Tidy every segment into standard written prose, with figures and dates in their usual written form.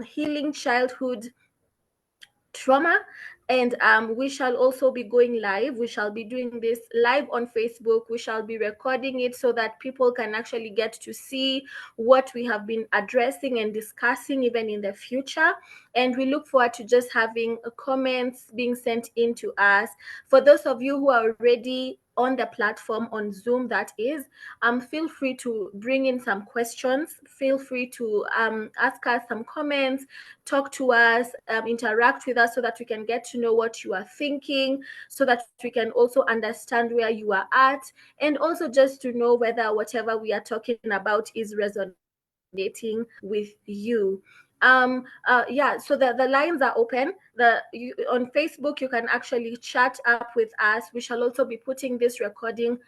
Healing Childhood Trauma. And we shall also be going live. We shall be doing this live on Facebook. We shall be recording it so that people can actually get to see what we have been addressing and discussing even in the future. And we look forward to just having comments being sent in to us. For those of you who are already on the platform on Zoom, that is, feel free to bring in some questions. Feel free to ask us some comments, talk to us, interact with us so that we can get to know what you are thinking, so that we can also understand where you are at, and also just to know whether whatever we are talking about is resonating with you. Yeah, so the lines are open. On Facebook you can actually chat up with us. We shall also be putting this recording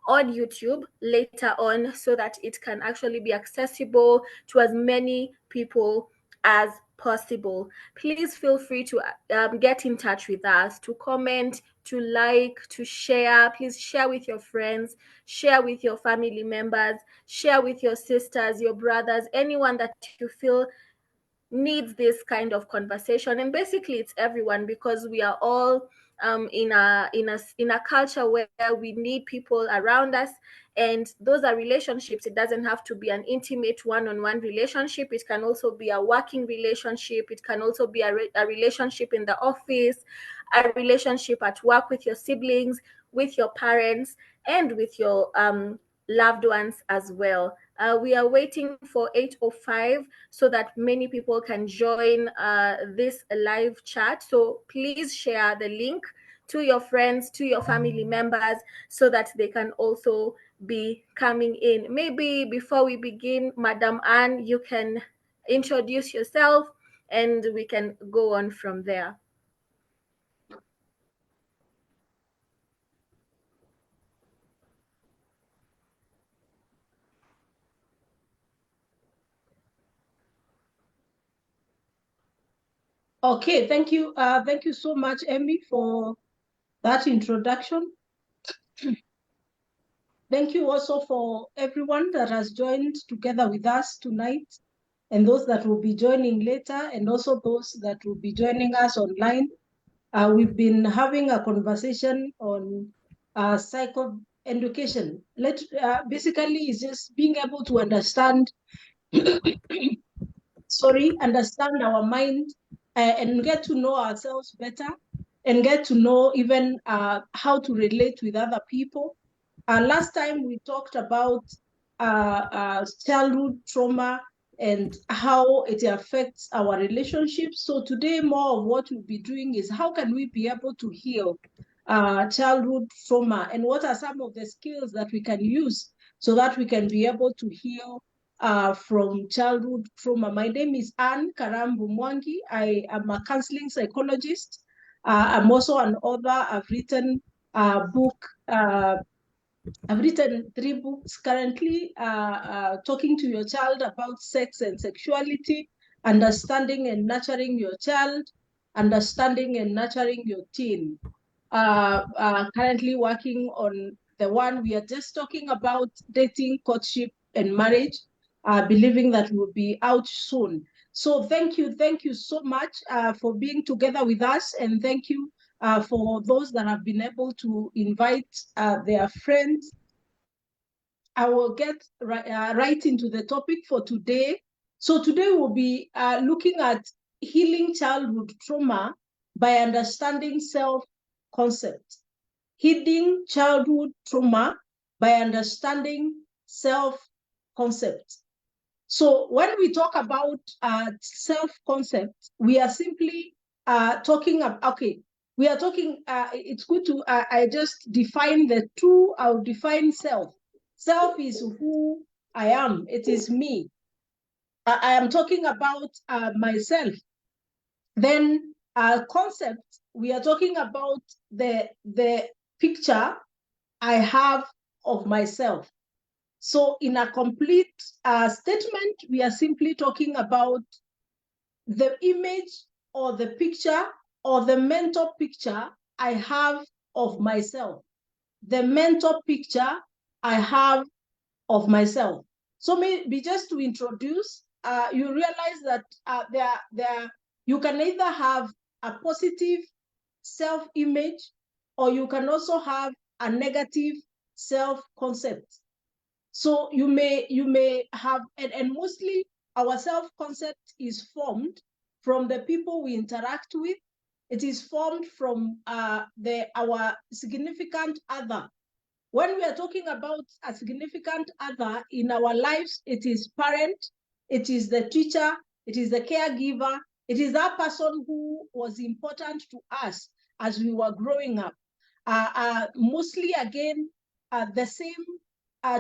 on YouTube later on so that it can actually be accessible to as many people as possible. Please feel free to get in touch with us, to comment, to like, to share. Please share with your friends, share with your family members, share with your sisters, your brothers, anyone that you feel needs this kind of conversation. And basically it's everyone, because we are all in a culture where we need people around us, and those are relationships. It doesn't have to be an intimate one-on-one relationship. It can also be a working relationship. It can also be a relationship in the office, a relationship at work with your siblings, with your parents, and with your loved ones as well. We are waiting for 8:05 so that many people can join this live chat. So please share the link to your friends, to your family members, so that they can also be coming in. Maybe before we begin, Madam Anne, you can introduce yourself and we can go on from there. Okay, thank you. Thank you so much, Emmy, for that introduction. Thank you also for everyone that has joined together with us tonight, and those that will be joining later, and also those that will be joining us online. We've been having a conversation on psychoeducation. Basically, is just being able to understand, understand our mind and get to know ourselves better, and get to know even how to relate with other people. Last time we talked about childhood trauma and how it affects our relationships. So today, more of what we'll be doing is how can we be able to heal childhood trauma, and what are some of the skills that we can use so that we can be able to heal from childhood trauma. My name is Anne Karambu Mwangi. I am a counseling psychologist. I'm also an author. I've written a book. I've written 3 books currently, talking to your child about sex and sexuality, understanding and nurturing your child, understanding and nurturing your teen. Currently working on the one we are just talking about, dating, courtship, and marriage, believing that will be out soon. So thank you so much for being together with us, and thank you for those that have been able to invite their friends. I will get right into the topic for today. So today we'll be looking at healing childhood trauma by understanding self-concept. Healing childhood trauma by understanding self-concept. So when we talk about self-concept, we are simply talking about, okay, we are talking, it's good to, I just define the two, I'll define self. Self is who I am, it is me. I am talking about myself. Then concept, we are talking about the picture I have of myself. So in a complete statement, we are simply talking about the image or the picture or the mental picture I have of myself. The mental picture I have of myself. So maybe just to introduce, you realize that you can either have a positive self-image, or you can also have a negative self-concept. So you may have, and mostly our self-concept is formed from the people we interact with. It is formed from our significant other. When we are talking about a significant other in our lives, it is parent, it is the teacher, it is the caregiver, it is that person who was important to us as we were growing up. Mostly, again, the same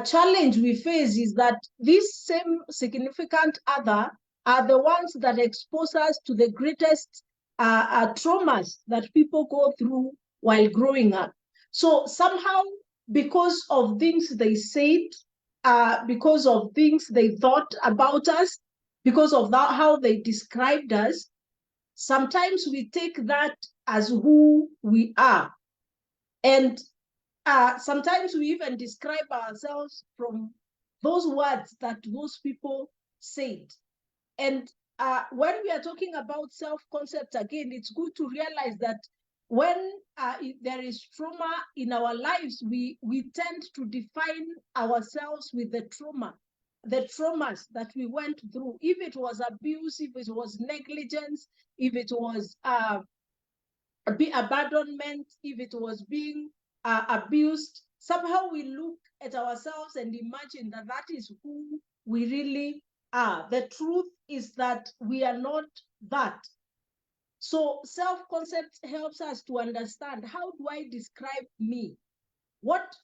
challenge we face is that these same significant other are the ones that expose us to the greatest traumas that people go through while growing up. So somehow, because of things they said, because of things they thought about us, because of that, how they described us, sometimes we take that as who we are. And sometimes we even describe ourselves from those words that those people said. And when we are talking about self-concept, again, it's good to realize that when there is trauma in our lives, we tend to define ourselves with the traumas that we went through. If it was abuse, if it was negligence, if it was abandonment, if it was being abused, somehow we look at ourselves and imagine that that is who we really are. The truth is that we are not that. So self-concept helps us to understand, how do I describe me? What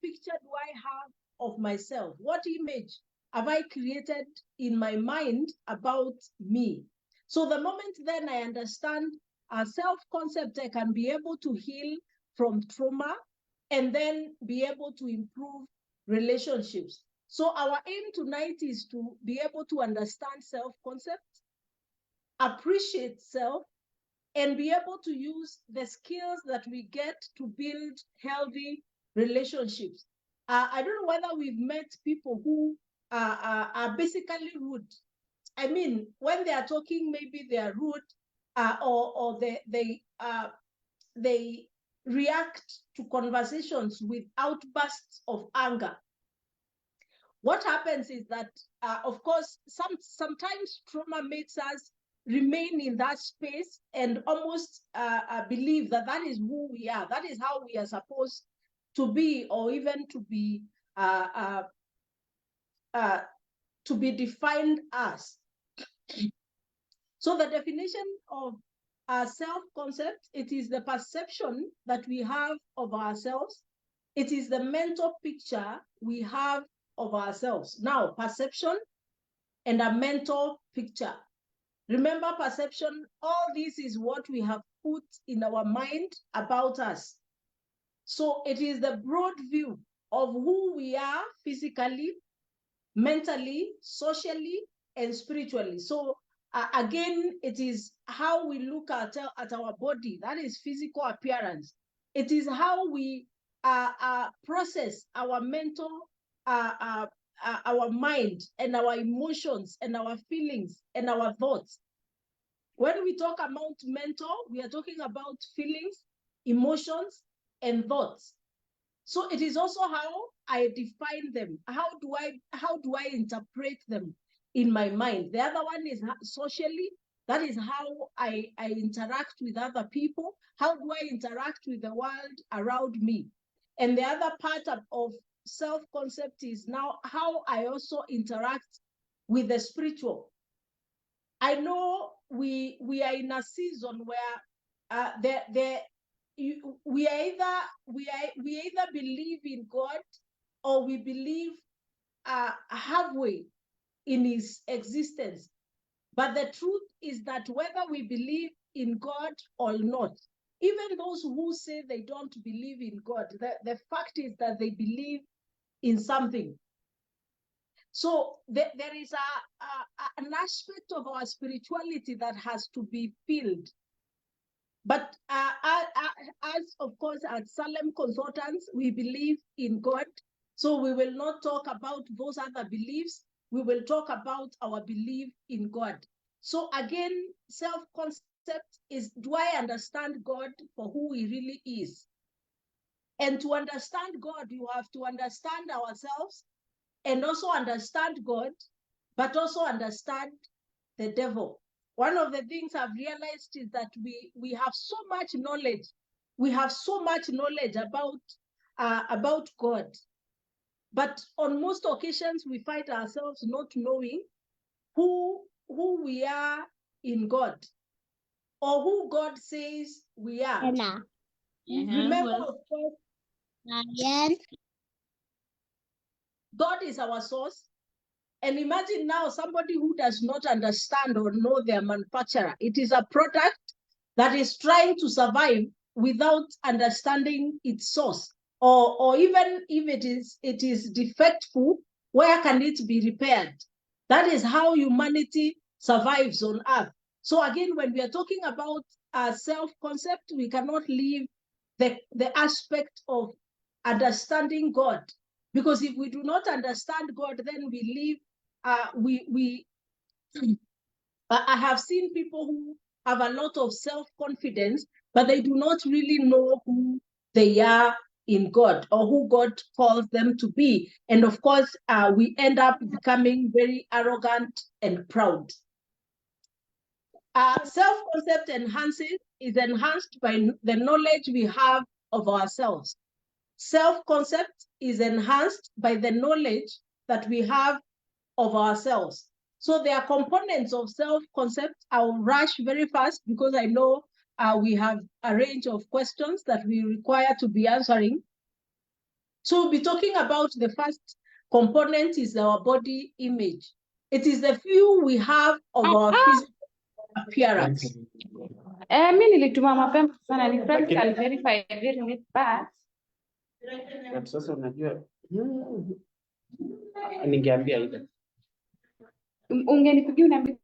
picture do I have of myself? What image have I created in my mind about me? So the moment then I understand self-concept, I can be able to heal from trauma and then be able to improve relationships. So our aim tonight is to be able to understand self-concept, appreciate self, and be able to use the skills that we get to build healthy relationships. I don't know whether we've met people who are basically rude. I mean, when they are talking, maybe they are rude, or they react to conversations with outbursts of anger. What happens is that, of course, sometimes trauma makes us remain in that space and almost believe that that is who we are. That is how we are supposed to be, or even to be defined as. So the definition of self-concept, it is the perception that we have of ourselves. It is the mental picture we have of ourselves. Now, perception and a mental picture. Remember, perception, all this is what we have put in our mind about us. So it is the broad view of who we are physically, mentally, socially, and spiritually. So again, it is how we look at our body, that is physical appearance. It is how we process our mental, our mind, and our emotions, and our feelings, and our thoughts. When we talk about mental, we are talking about feelings, emotions, and thoughts. So it is also how I define them. How do I interpret them in my mind? The other one is socially. That is how I interact with other people. How do I interact with the world around me? And the other part of self-concept is now how I also interact with the spiritual. I know we are in a season where we either believe in God, or we believe halfway in his existence. But the truth is that whether we believe in God or not, even those who say they don't believe in God, the fact is that they believe in something. So there is an aspect of our spirituality that has to be filled. But as of course, at Salem Consultants, we believe in God. So we will not talk about those other beliefs. we will talk about our belief in God. So again, self-concept is, do I understand God for who he really is? And to understand God, you have to understand ourselves and also understand God, but also understand the devil. One of the things I've realized is that we have so much knowledge. We have so much knowledge about God. But on most occasions, we find ourselves not knowing who we are in God, or who God says we are. Remember, of course, God is our source. And imagine now somebody who does not understand or know their manufacturer. It is a product that is trying to survive without understanding its source. Or even if it is defectful, where can it be repaired? That is how humanity survives on earth. So again, when we are talking about self-concept, we cannot leave the aspect of understanding God. Because if we do not understand God, then we live, I have seen people who have a lot of self-confidence, but they do not really know who they are in God or who God calls them to be. And of course, we end up becoming very arrogant and proud. Self-concept is enhanced by the knowledge we have of ourselves. Self-concept is enhanced by the knowledge that we have of ourselves. So there are components of self-concept. I'll rush very fast because I know we have a range of questions that we require to be answering. So we'll be talking about the first component is our body image. It is the view we have of our physical appearance. Mi nilituma mapema sana, ni friends can verify it, but sasa unajua ningeambia ile ungenipigia unaambia.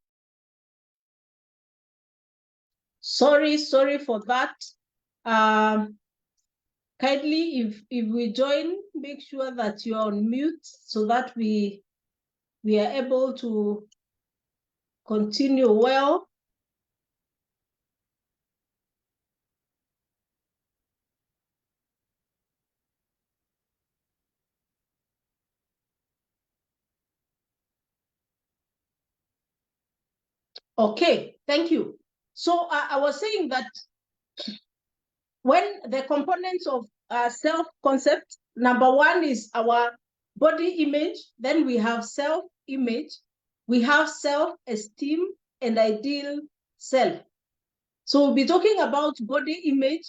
Sorry for that. Kindly, if we join, make sure that you're on mute so that we are able to continue well. Okay, thank you. So I was saying that when the components of self-concept, number one is our body image, then we have self-image, we have self-esteem and ideal self. So we'll be talking about body image,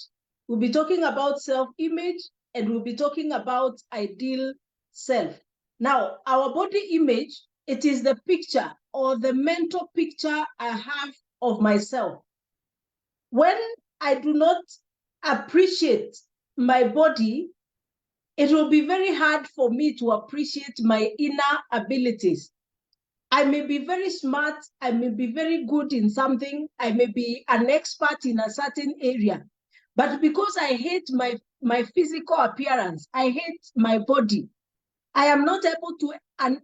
we'll be talking about self-image, and we'll be talking about ideal self. Now, our body image, it is the picture or the mental picture I have of myself. When I do not appreciate my body, it will be very hard for me to appreciate my inner abilities. I may be very smart, I may be very good in something, I may be an expert in a certain area, but because I hate my physical appearance, I hate my body, I am not able to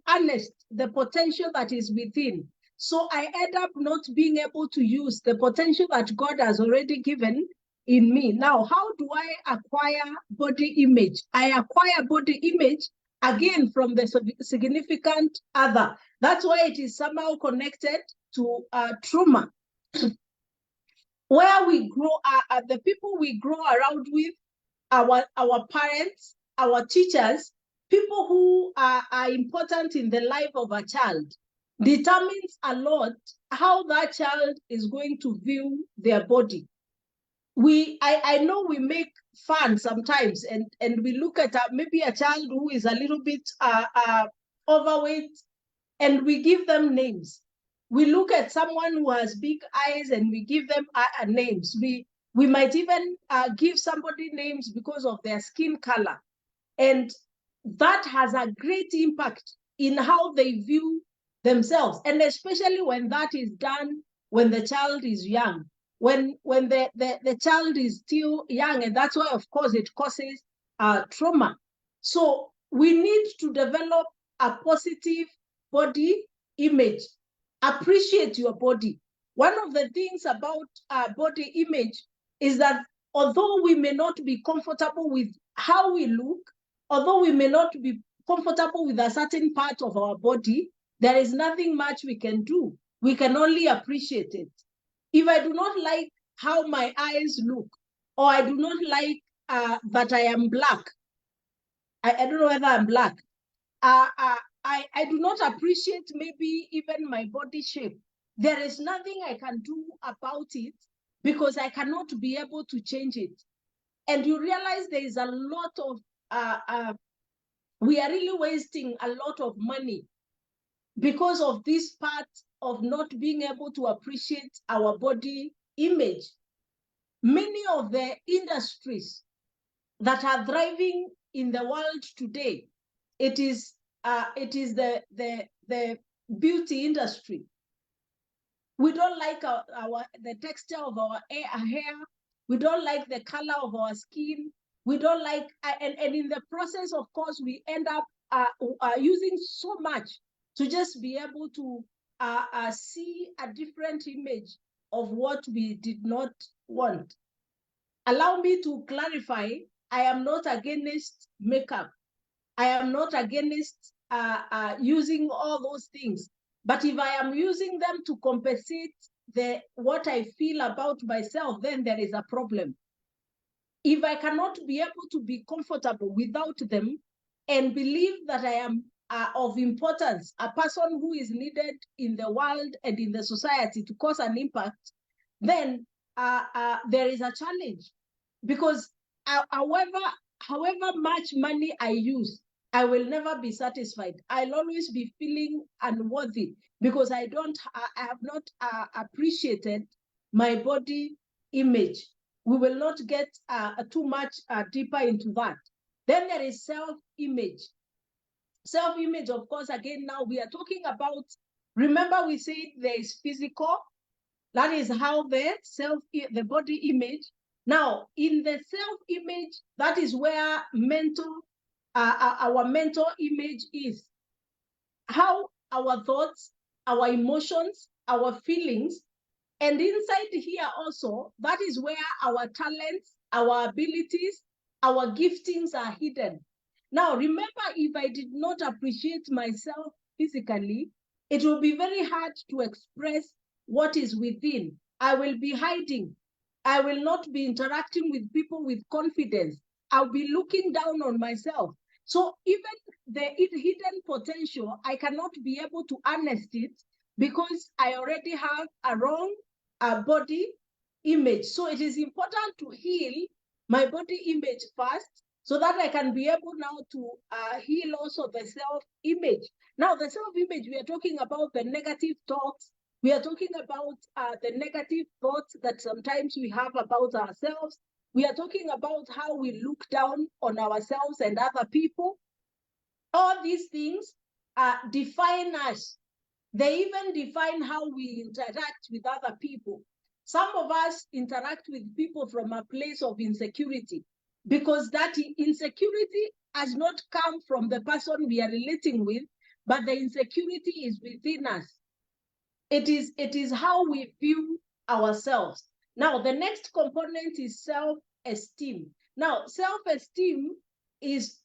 harness the potential that is within. So I end up not being able to use the potential that God has already given in me. Now, how do I acquire body image? I acquire body image again from the significant other. That's why it is somehow connected to trauma. Where we grow, the people we grow around with, our parents, our teachers, people who are important in the life of a child, determines a lot how that child is going to view their body. I know we make fun sometimes and we look at maybe a child who is a little bit overweight and we give them names. We look at someone who has big eyes and we give them names. We might even give somebody names because of their skin color. And that has a great impact in how they view themselves. And especially when that is done when the child is young, when the child is still young. And that's why, of course, it causes trauma. So we need to develop a positive body image. Appreciate your body. One of the things about body image is that although we may not be comfortable with how we look, although we may not be comfortable with a certain part of our body, there is nothing much we can do. We can only appreciate it. If I do not like how my eyes look, or I do not like that I am black, I don't know whether I'm black, I do not appreciate maybe even my body shape. There is nothing I can do about it because I cannot be able to change it. And you realize there is a lot of, we are really wasting a lot of money because of this part of not being able to appreciate our body image. Many of the industries that are thriving in the world today, it is the beauty industry. We don't like the texture of our hair. We don't like the color of our skin. We don't like, and in the process, of course, we end up using so much to just be able to see a different image of what we did not want. Allow me to clarify, I am not against makeup. I am not against using all those things. But if I am using them to compensate what I feel about myself, then there is a problem. If I cannot be able to be comfortable without them and believe that I am of importance, a person who is needed in the world and in the society to cause an impact, then there is a challenge. Because however much money I use, I will never be satisfied. I'll always be feeling unworthy because I have not appreciated my body image. We will not get too much deeper into that. Then there is self-image. Self-image, of course, again, now we are talking about, remember we said there is physical, that is how the body image. Now, in the self-image, that is where our mental image is. How our thoughts, our emotions, our feelings, and inside here also, that is where our talents, our abilities, our giftings are hidden. Now, remember, if I did not appreciate myself physically, it will be very hard to express what is within. I will be hiding. I will not be interacting with people with confidence. I'll be looking down on myself. So even the hidden potential, I cannot be able to harness it because I already have a wrong body image. So it is important to heal my body image first so that I can be able now to heal also the self-image. Now, the self-image, we are talking about the negative thoughts. We are talking about the negative thoughts that sometimes we have about ourselves. We are talking about how we look down on ourselves and other people. All these things define us. They even define how we interact with other people. Some of us interact with people from a place of insecurity because that insecurity has not come from the person we are relating with, but the insecurity is within us. It is how we view ourselves. Now, the next component is self-esteem. Now, self-esteem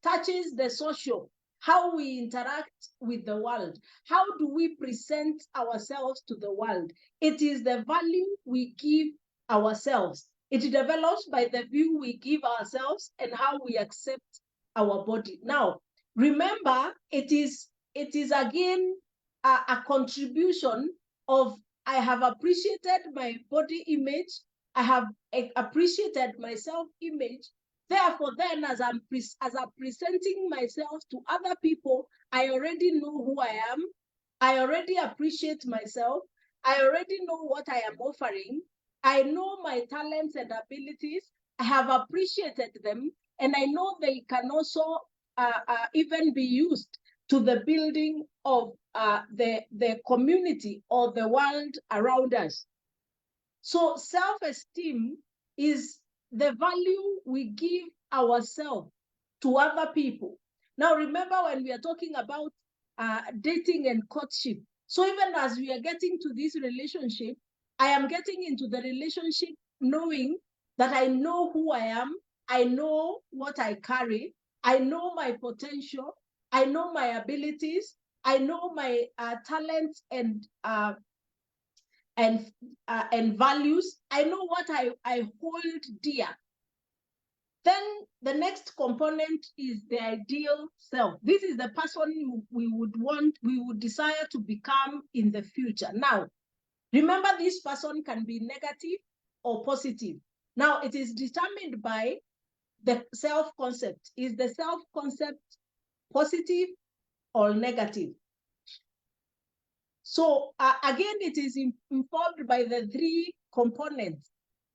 touches the social, how we interact with the world. How do we present ourselves to the world? It is the value we give ourselves. It develops by the view we give ourselves and how we accept our body. Now, remember, it is again a contribution of I have appreciated my body image, I have appreciated my self-image. Therefore, then as I'm presenting myself to other people, I already know who I am. I already appreciate myself. I already know what I am offering. I know my talents and abilities. I have appreciated them, and I know they can also even be used to the building of the community or the world around us. So self-esteem is the value we give ourselves to other people. Now, remember when we are talking about dating and courtship. So even as we are getting to this relationship, I am getting into the relationship knowing that I know who I am, I know what I carry, I know my potential, I know my abilities, I know my talents and values. I know what I hold dear. Then the next component is the ideal self. This is the person we would desire to become in the future. Now, remember, this person can be negative or positive. Now, it is determined by the self-concept. Is the self-concept positive or negative? So again, it is informed by the three components: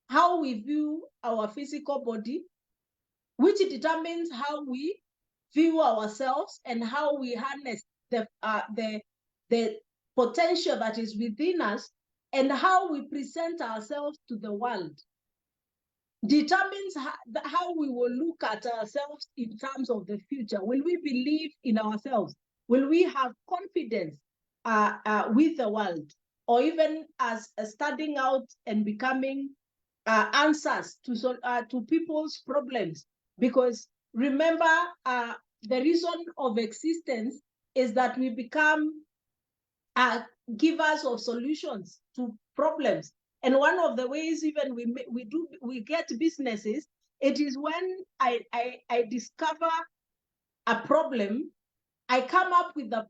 how we view our physical body, which determines how we view ourselves and how we harness the potential that is within us, and how we present ourselves to the world. Determines how we will look at ourselves in terms of the future. Will we believe in ourselves? Will we have confidence with the world? Or even as studying out and becoming answers to people's problems? Because remember, the reason of existence is that we become givers of solutions to problems. And one of the ways even we get businesses, it is when I discover a problem, I come up with a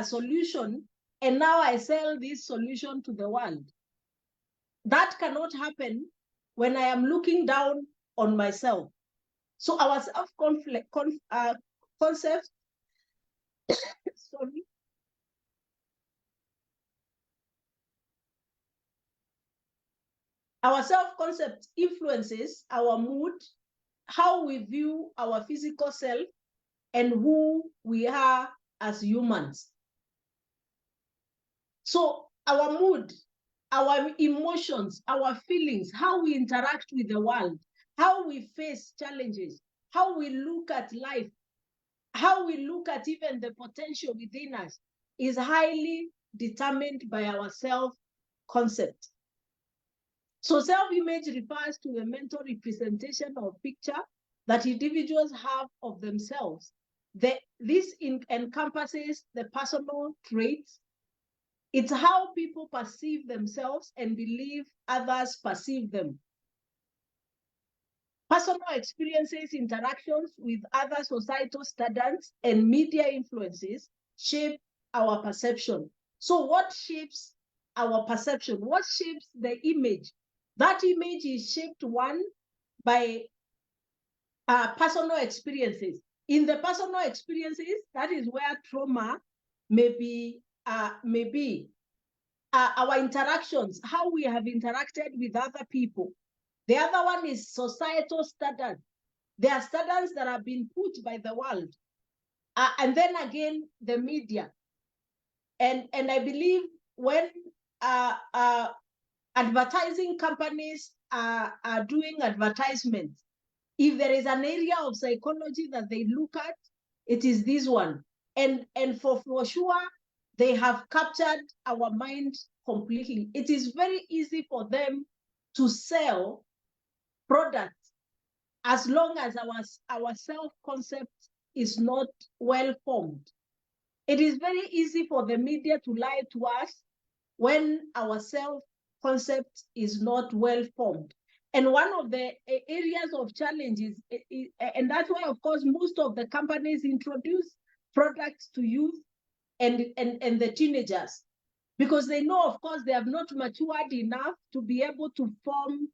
solution, and now I sell this solution to the world. That cannot happen when I am looking down on myself. So our concept, sorry, our self-concept influences our mood, how we view our physical self, and who we are as humans. So our mood, our emotions, our feelings, how we interact with the world, how we face challenges, how we look at life, how we look at even the potential within us is highly determined by our self-concept. So self-image refers to a mental representation or picture that individuals have of themselves. This encompasses the personal traits. It's how people perceive themselves and believe others perceive them. Personal experiences, interactions with other societal standards, and media influences shape our perception. So what shapes our perception? What shapes the image? That image is shaped, one, by personal experiences. In the personal experiences, that is where trauma may be. Our interactions, how we have interacted with other people. The other one is societal standards. There are standards that have been put by the world. And then again, the media. And I believe when advertising companies are doing advertisements, if there is an area of psychology that they look at, it is this one. And for sure, they have captured our mind completely. It is very easy for them to sell products as long as our self-concept is not well formed. It is very easy for the media to lie to us when our self-concept is not well formed. And one of the areas of challenge is, and that's why, of course, most of the companies introduce products to youth and the teenagers, because they know, of course, they have not matured enough to be able to form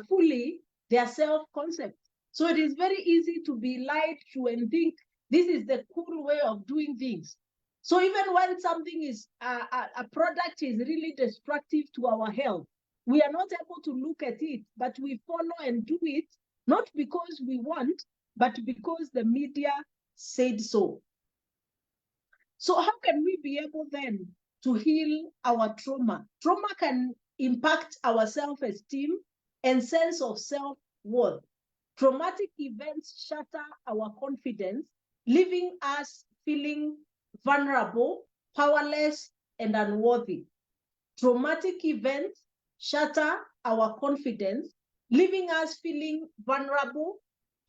fully their self-concept. So it is very easy to be lied to and think this is the cool way of doing things. So even when something is, a product is really destructive to our health, we are not able to look at it, but we follow and do it, not because we want, but because the media said so. So how can we be able then to heal our trauma? Trauma can impact our self-esteem and sense of self-worth. Traumatic events shatter our confidence, leaving us feeling vulnerable, powerless, and unworthy. Traumatic events shatter our confidence, leaving us feeling vulnerable,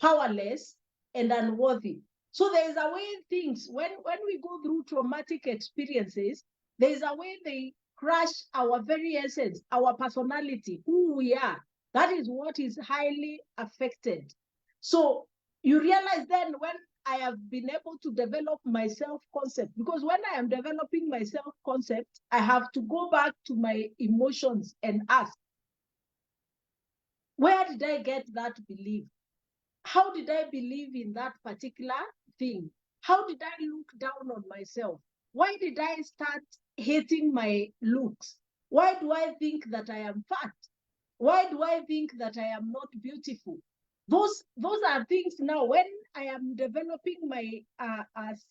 powerless, and unworthy. So there is a way things, when we go through traumatic experiences, there is a way they crush our very essence, our personality, who we are. That is what is highly affected. So you realize then when I have been able to develop my self-concept, because when I am developing my self-concept, I have to go back to my emotions and ask, where did I get that belief? How did I believe in that particular thing? How did I look down on myself? Why did I start hating my looks? Why do I think that I am fat? Why do I think that I am not beautiful? Those are things now, when I am developing my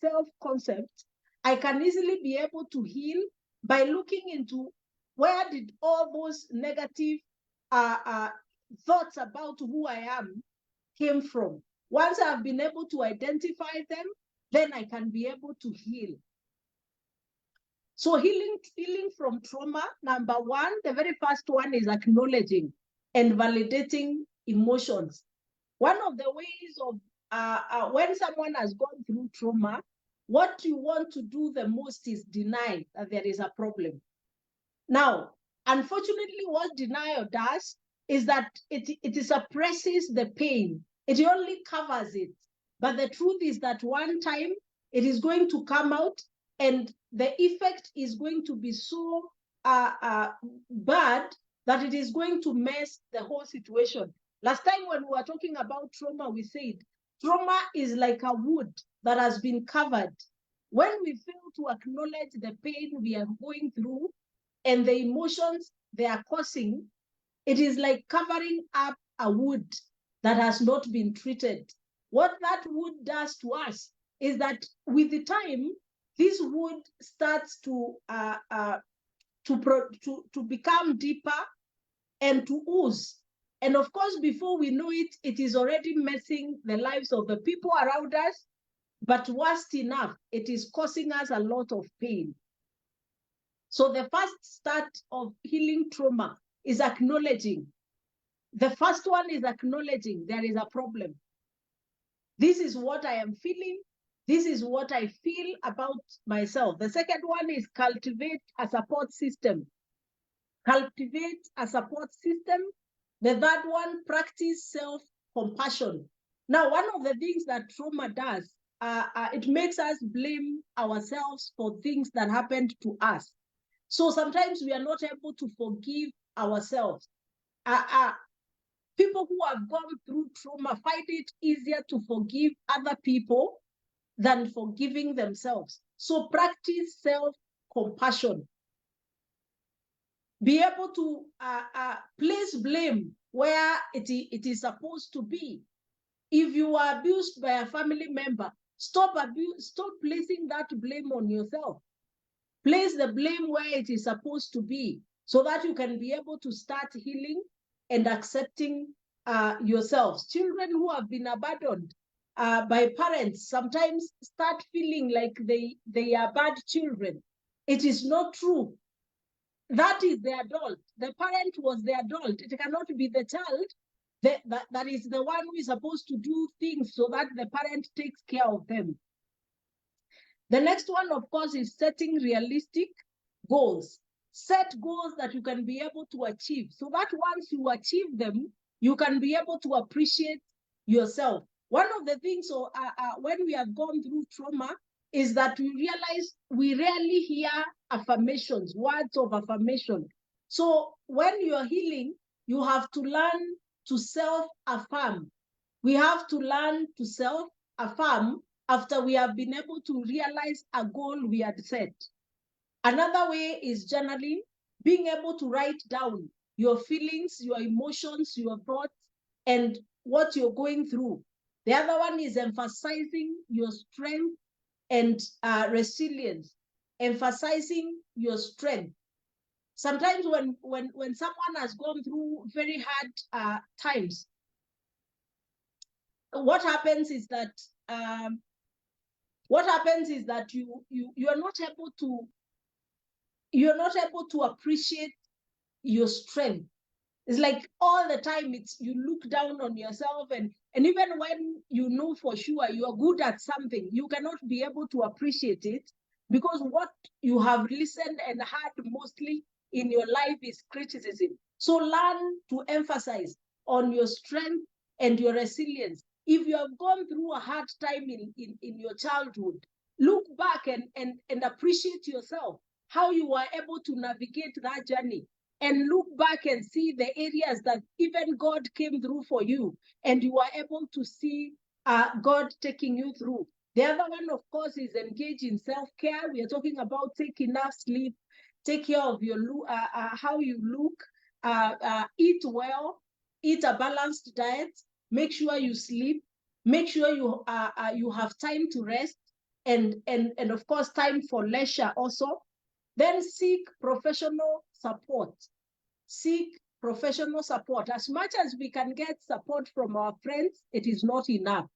self-concept, I can easily be able to heal by looking into where did all those negative thoughts about who I am came from. Once I've been able to identify them, then I can be able to heal. So healing from trauma, number one, the very first one is acknowledging and validating emotions. One of the ways of when someone has gone through trauma, what you want to do the most is deny that there is a problem. Now, unfortunately, what denial does is that it suppresses the pain. It only covers it. But the truth is that one time it is going to come out, and the effect is going to be so bad that it is going to mess the whole situation. Last time when we were talking about trauma, we said trauma is like a wound that has been covered. When we fail to acknowledge the pain we are going through and the emotions they are causing, it is like covering up a wound that has not been treated. What that wood does to us is that with the time, this wood starts to become deeper and to ooze. And of course, before we know it, it is already messing the lives of the people around us. But worst enough, it is causing us a lot of pain. So the first start of healing trauma is acknowledging. The first one is acknowledging there is a problem. This is what I am feeling. This is what I feel about myself. The second one is cultivate a support system. Cultivate a support system. The third one, practice self-compassion. Now, one of the things that trauma does, it makes us blame ourselves for things that happened to us. So sometimes we are not able to forgive ourselves. People who have gone through trauma find it easier to forgive other people than forgiving themselves. So practice self-compassion. Be able to place blame where it is supposed to be. If you are abused by a family member, stop placing that blame on yourself. Place the blame where it is supposed to be, so that you can be able to start healing and accepting yourselves. Children who have been abandoned by parents sometimes start feeling like they are bad children. It is not true. That is the adult. The parent was the adult. It cannot be the child that is the one who is supposed to do things so that the parent takes care of them. The next one, of course, is setting realistic goals. Set goals that you can be able to achieve, so that once you achieve them, you can be able to appreciate yourself. One of the things when we have gone through trauma is that we realize we rarely hear affirmations, words of affirmation. So when you're healing, you have to learn to self-affirm. We have to learn to self-affirm after we have been able to realize a goal we had set. Another way is journaling, being able to write down your feelings, your emotions, your thoughts, and what you're going through. The other one is emphasizing your strength and resilience, emphasizing your strength. Sometimes when someone has gone through very hard times, what happens is that what happens is that you're not able to appreciate your strength. It's like all the time you look down on yourself, and even when you know for sure you are good at something, you cannot be able to appreciate it, because what you have listened and heard mostly in your life is criticism. So learn to emphasize on your strength and your resilience. If you have gone through a hard time in your childhood, look back and appreciate yourself, how you were able to navigate that journey, and look back and see the areas that even God came through for you, and you are able to see God taking you through. The other one, of course, is engage in self-care. We are talking about take enough sleep, take care of your how you look, eat well, eat a balanced diet, make sure you sleep, make sure you have time to rest, and of course time for leisure also. Then seek professional support. Seek professional support. As much as we can get support from our friends, it is not enough.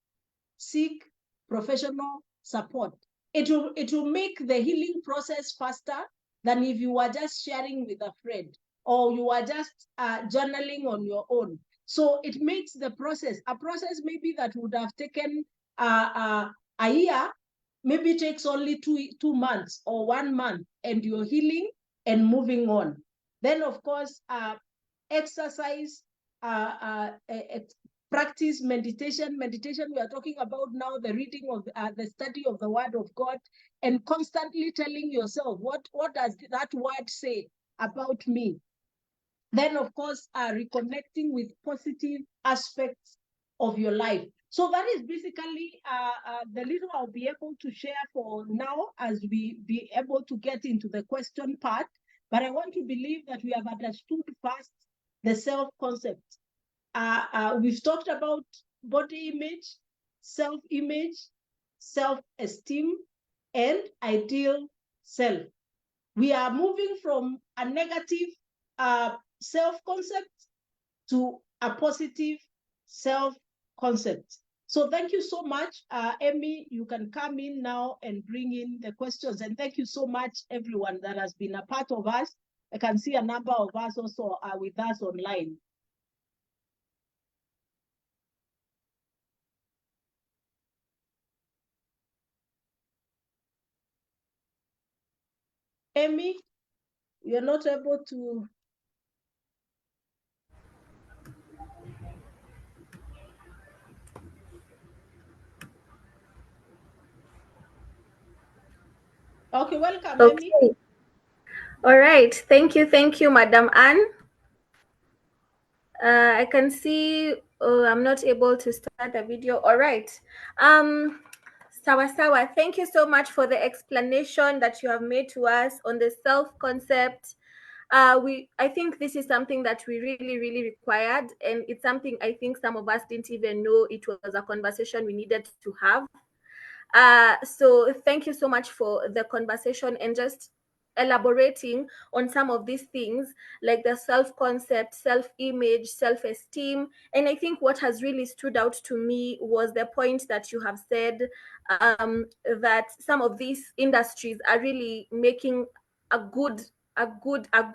Seek professional support. It will make the healing process faster than if you are just sharing with a friend, or you are just journaling on your own. So it makes the process, a process maybe that would have taken a year, maybe takes only 2 months or 1 month, and you're healing and moving on. Then, of course, exercise, practice meditation. Meditation, we are talking about now the reading of the study of the Word of God, and constantly telling yourself, what does that word say about me? Then, of course, reconnecting with positive aspects of your life. So that is basically the little I'll be able to share for now, as we be able to get into the question part. But I want to believe that we have understood first the self-concept. We've talked about body image, self-image, self-esteem, and ideal self. We are moving from a negative self-concept to a positive self-concept. So thank you so much. Emmy, you can come in now and bring in the questions. And thank you so much, everyone that has been a part of us. I can see a number of us also are with us online. Emmy, you're not able to. Okay, welcome, Okay. Emmy. All right. Thank you, Madam Anne. I can see I'm not able to start the video. All right. Sawa. Thank you so much for the explanation that you have made to us on the self-concept. I think this is something that we really required, and it's something I think some of us didn't even know it was a conversation we needed to have. So thank you so much for the conversation and just elaborating on some of these things, like the self-concept, self-image, self-esteem. And I think what has really stood out to me was the point that you have said, that some of these industries are really making a good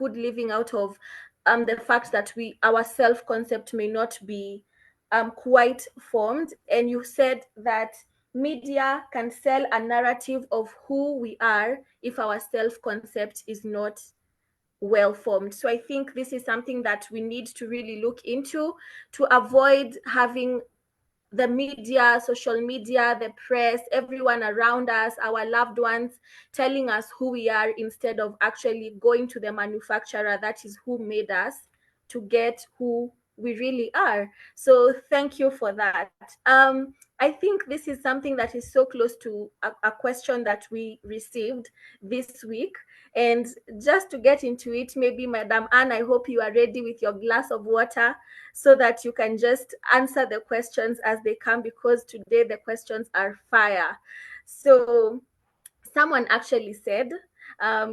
living out of the fact that our self-concept may not be quite formed. And you said that media can sell a narrative of who we are if our self-concept is not well formed. So I think this is something that we need to really look into to avoid having the media, social media, the press, everyone around us, our loved ones, telling us who we are instead of actually going to the manufacturer, that is who made us, to get who we really are. So thank you for that. I think this is something that is so close to a question that we received this week. And just to get into it, maybe Madam Anne, I hope you are ready with your glass of water so that you can just answer the questions as they come, because today the questions are fire. So someone actually said,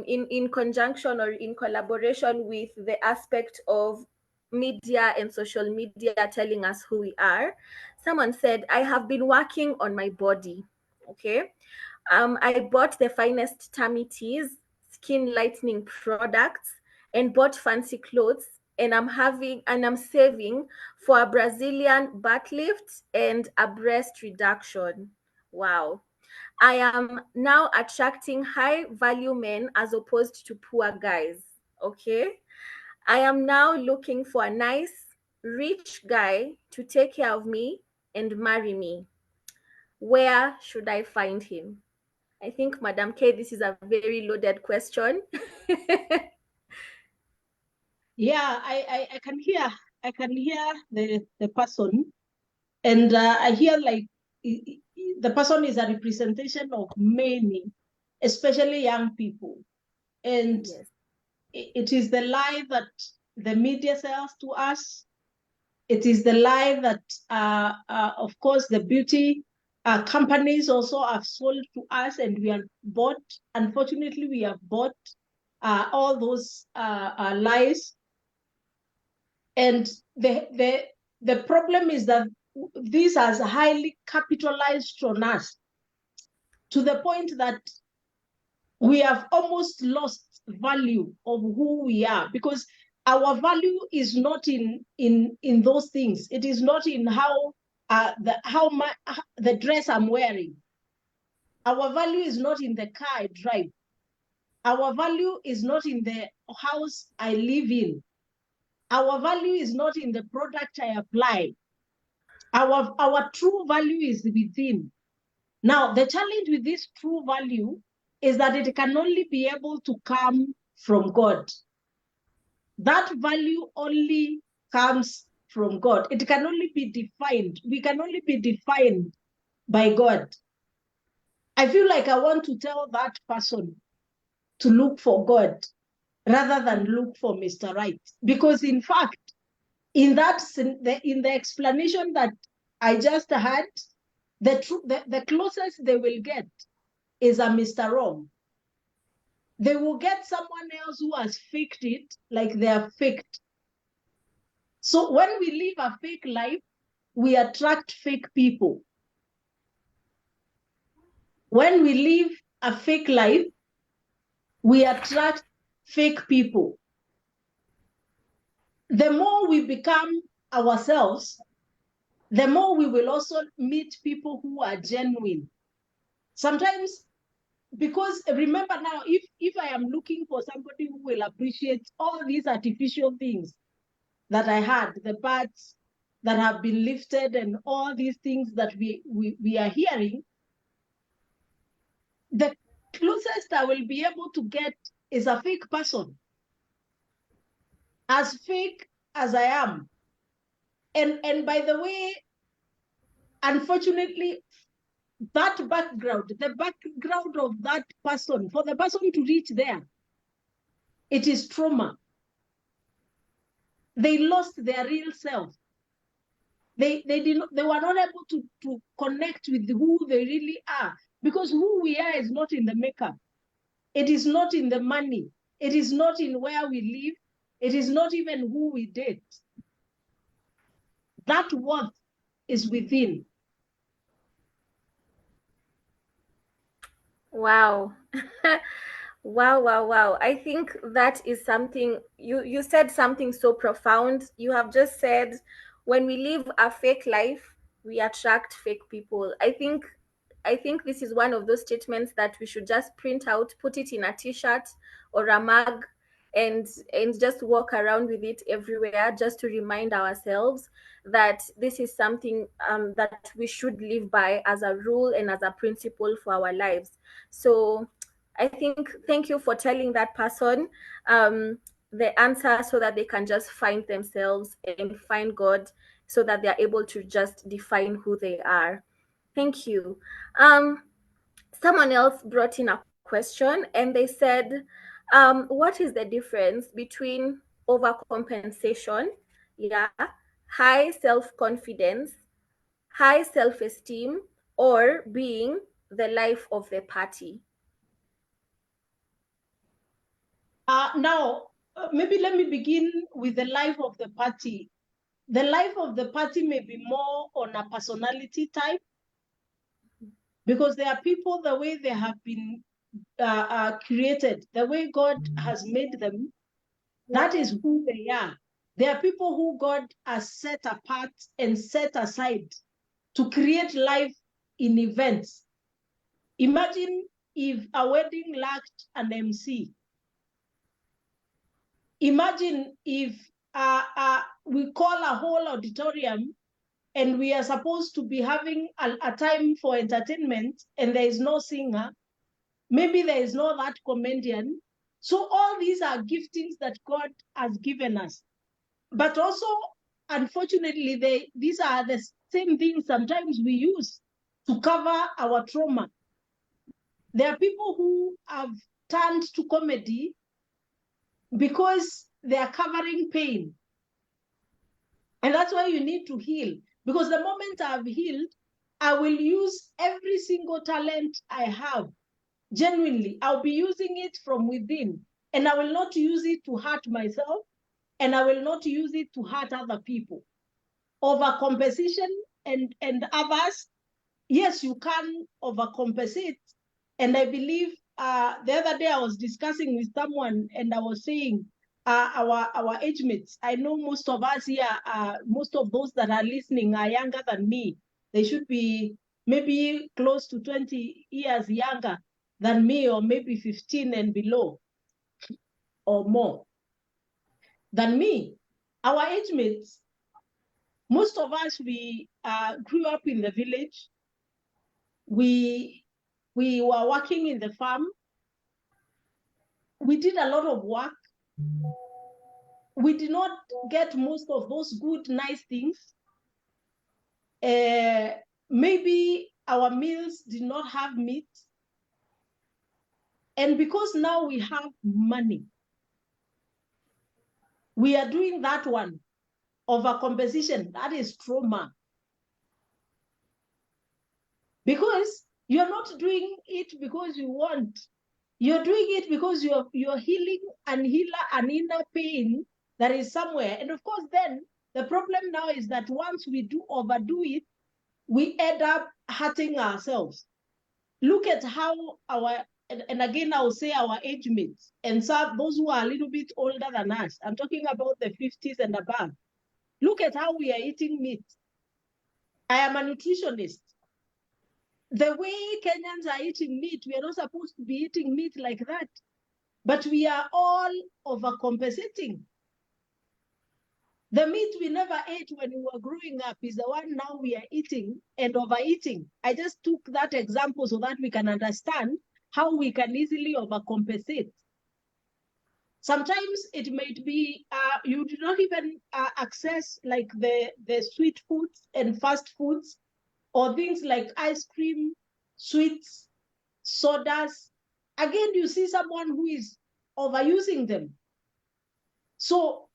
in conjunction or in collaboration with the aspect of media and social media telling us who we are, someone said, I have been working on my body. Okay. I bought the finest tummy teas, skin lightening products, and bought fancy clothes. And I'm saving for a Brazilian butt lift and a breast reduction. Wow. I am now attracting high value men as opposed to poor guys. Okay. I am now looking for a nice, rich guy to take care of me and marry me. Where should I find him? I think, Madam K, this is a very loaded question. Yeah, I can hear the person, and I hear like the person is a representation of many, especially young people, and Yes. it is the lie that the media sells to us. It is the lie that, of course, the beauty companies also have sold to us, and we have bought. Unfortunately, we have bought all those lies. And the problem is that this has highly capitalized on us to the point that we have almost lost value of who we are, because our value is not in those things. It is not in how the dress I'm wearing. Our value is not in the car I drive. Our value is not in the house I live in. Our value is not in the product I apply. Our true value is within. Now, the challenge with this true value is that it can only be able to come from God. That value only comes from God. It can only be defined. We can only be defined by God. I feel like I want to tell that person to look for God rather than look for Mr. Right. Because in fact, in the explanation that I just had, the closest they will get is a Mr. Wrong. They will get someone else who has faked it like they are faked. So when we live a fake life, we attract fake people. When we live a fake life, we attract fake people. The more we become ourselves, the more we will also meet people who are genuine. Sometimes, because remember now, if I am looking for somebody who will appreciate all these artificial things that I had, the parts that have been lifted and all these things that we are hearing, the closest I will be able to get is a fake person, as fake as I am. And by the way, unfortunately, that background, the background of that person, for the person to reach there, it is trauma. They lost their real self. They were not able to connect with who they really are, because who we are is not in the makeup. It is not in the money. It is not in where we live. It is not even who we date. That worth is within. Wow. Wow. I think that is something you said something so profound. You have just said when we live a fake life, we attract fake people. I think this is one of those statements that we should just print out, put it in a t-shirt or a mug, and just walk around with it everywhere, just to remind ourselves that this is something that we should live by as a rule and as a principle for our lives. So I think, thank you for telling that person the answer, so that they can just find themselves and find God, so that they're able to just define who they are. Thank you. Someone else brought in a question and they said, what is the difference between overcompensation, yeah, high self-confidence, high self-esteem, or being the life of the party? Now, maybe let me begin with the life of the party. The life of the party may be more on a personality type, Because there are people, the way they have been created, the way God has made them, that is who they are. There are people who God has set apart and set aside to create life in events. Imagine if a wedding lacked an MC. Imagine if we call a whole auditorium and we are supposed to be having a time for entertainment and there is no singer, maybe there is no that comedian. So all these are giftings that God has given us. But also, unfortunately, these are the same things sometimes we use to cover our trauma. There are people who have turned to comedy because they are covering pain. And that's why you need to heal. Because the moment I've healed, I will use every single talent I have. Genuinely, I'll be using it from within. And I will not use it to hurt myself. And I will not use it to hurt other people. Overcompensation and others, yes, you can overcompensate. And I believe the other day I was discussing with someone and I was saying, our age mates, I know most of us here, most of those that are listening are younger than me. They should be maybe close to 20 years younger than me, or maybe 15 and below or more than me. Our age mates, most of us, we grew up in the village. We were working in the farm. We did a lot of work. We did not get most of those good, nice things. Maybe our meals did not have meat. And because now we have money, we are doing that one, overcompensation. That is trauma. Because you're not doing it because you want. You're doing it because you're healing an inner pain that is somewhere. And of course, then the problem now is that once we overdo it, we end up hurting ourselves. Look at how and again, I'll say our age mates and some those who are a little bit older than us. I'm talking about the 50s and above. Look at how we are eating meat. I am a nutritionist. The way Kenyans are eating meat, we are not supposed to be eating meat like that. But we are all overcompensating. The meat we never ate when we were growing up is the one now we are eating and overeating. I just took that example so that we can understand how we can easily overcompensate. Sometimes it might be you do not even access like the sweet foods and fast foods, or things like ice cream, sweets, sodas. Again, you see someone who is overusing them. So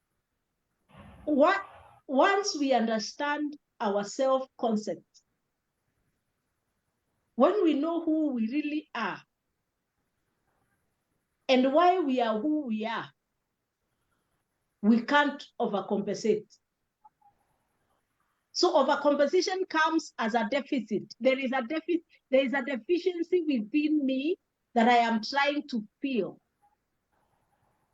once we understand our self-concept, when we know who we really are and why we are who we are, we can't overcompensate. So overcompensation comes as a deficit. There is a deficiency within me that I am trying to fill.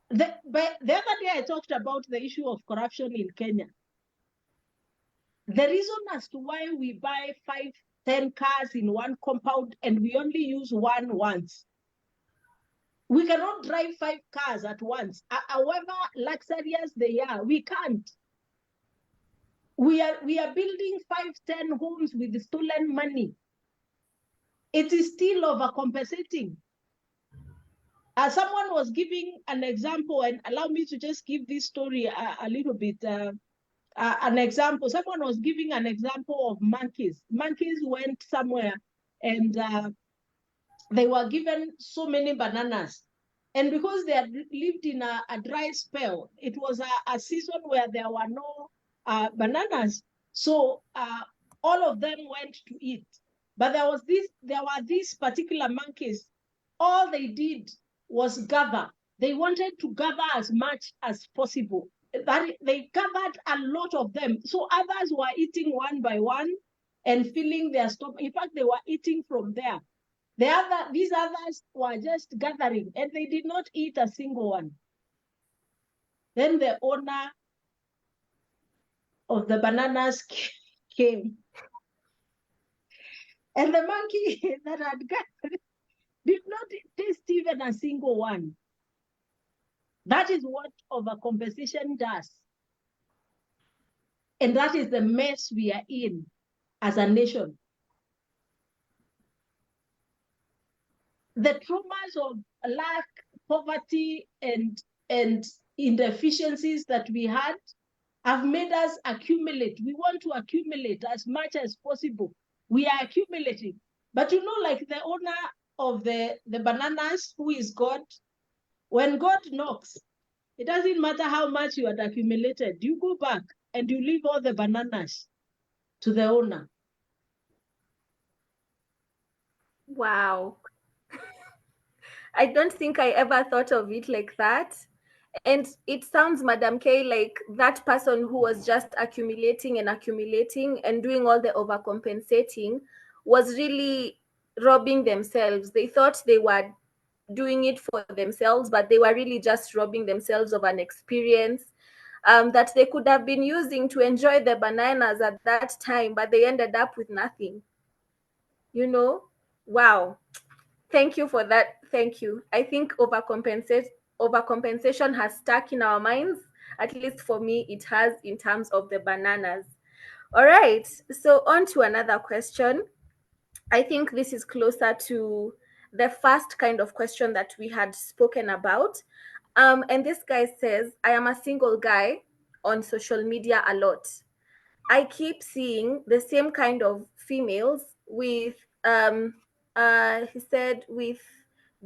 The other day I talked about the issue of corruption in Kenya. The reason as to why we buy 5, 10 cars in one compound and we only use one once. We cannot drive 5 cars at once. However luxurious they are, we can't. We are building 5, 10 homes with stolen money. It is still overcompensating. Someone was giving an example, and allow me to just give this story a little bit. An example. Someone was giving an example of monkeys. Monkeys went somewhere and they were given so many bananas. And because they had lived in a dry spell, it was a season where there were no bananas. So all of them went to eat. But there were these particular monkeys. All they did was gather. They wanted to gather as much as possible. That they gathered a lot of them. So others were eating one by one. and filling their stomach. In fact, they were eating from there. These others were just gathering, and they did not eat a single one. Then the owner of the bananas came, and the monkey that had gathered did not taste even a single one. That is what overcompensation does. And that is the mess we are in as a nation. The traumas of lack, poverty, and inefficiencies that we had have made us accumulate. We want to accumulate as much as possible. We are accumulating. But you know, like the owner of the bananas, who is God, when God knocks, it doesn't matter how much you had accumulated. You go back and you leave all the bananas to the owner. Wow. I don't think I ever thought of it like that. And it sounds, Madam K, like that person who was just accumulating and doing all the overcompensating was really robbing themselves. They thought they were doing it for themselves, but they were really just robbing themselves of an experience that they could have been using to enjoy the bananas at that time, but they ended up with nothing. You know? Wow. Thank you for that. Thank you. I think overcompensation has stuck in our minds. At least for me, it has, in terms of the bananas. All right. So on to another question. I think this is closer to the first kind of question that we had spoken about. And this guy says, I am a single guy on social media a lot. I keep seeing the same kind of females with he said with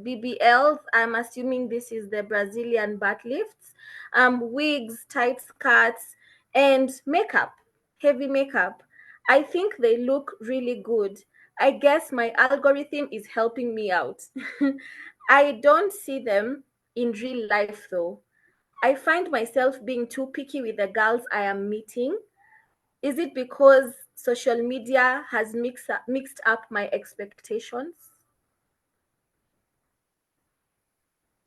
BBLs. I'm assuming this is the Brazilian butt lifts, wigs, tight skirts, and makeup, heavy makeup. I think they look really good. I guess my algorithm is helping me out. I don't see them in real life though. I find myself being too picky with the girls I am meeting. Is it because social media has mixed up my expectations?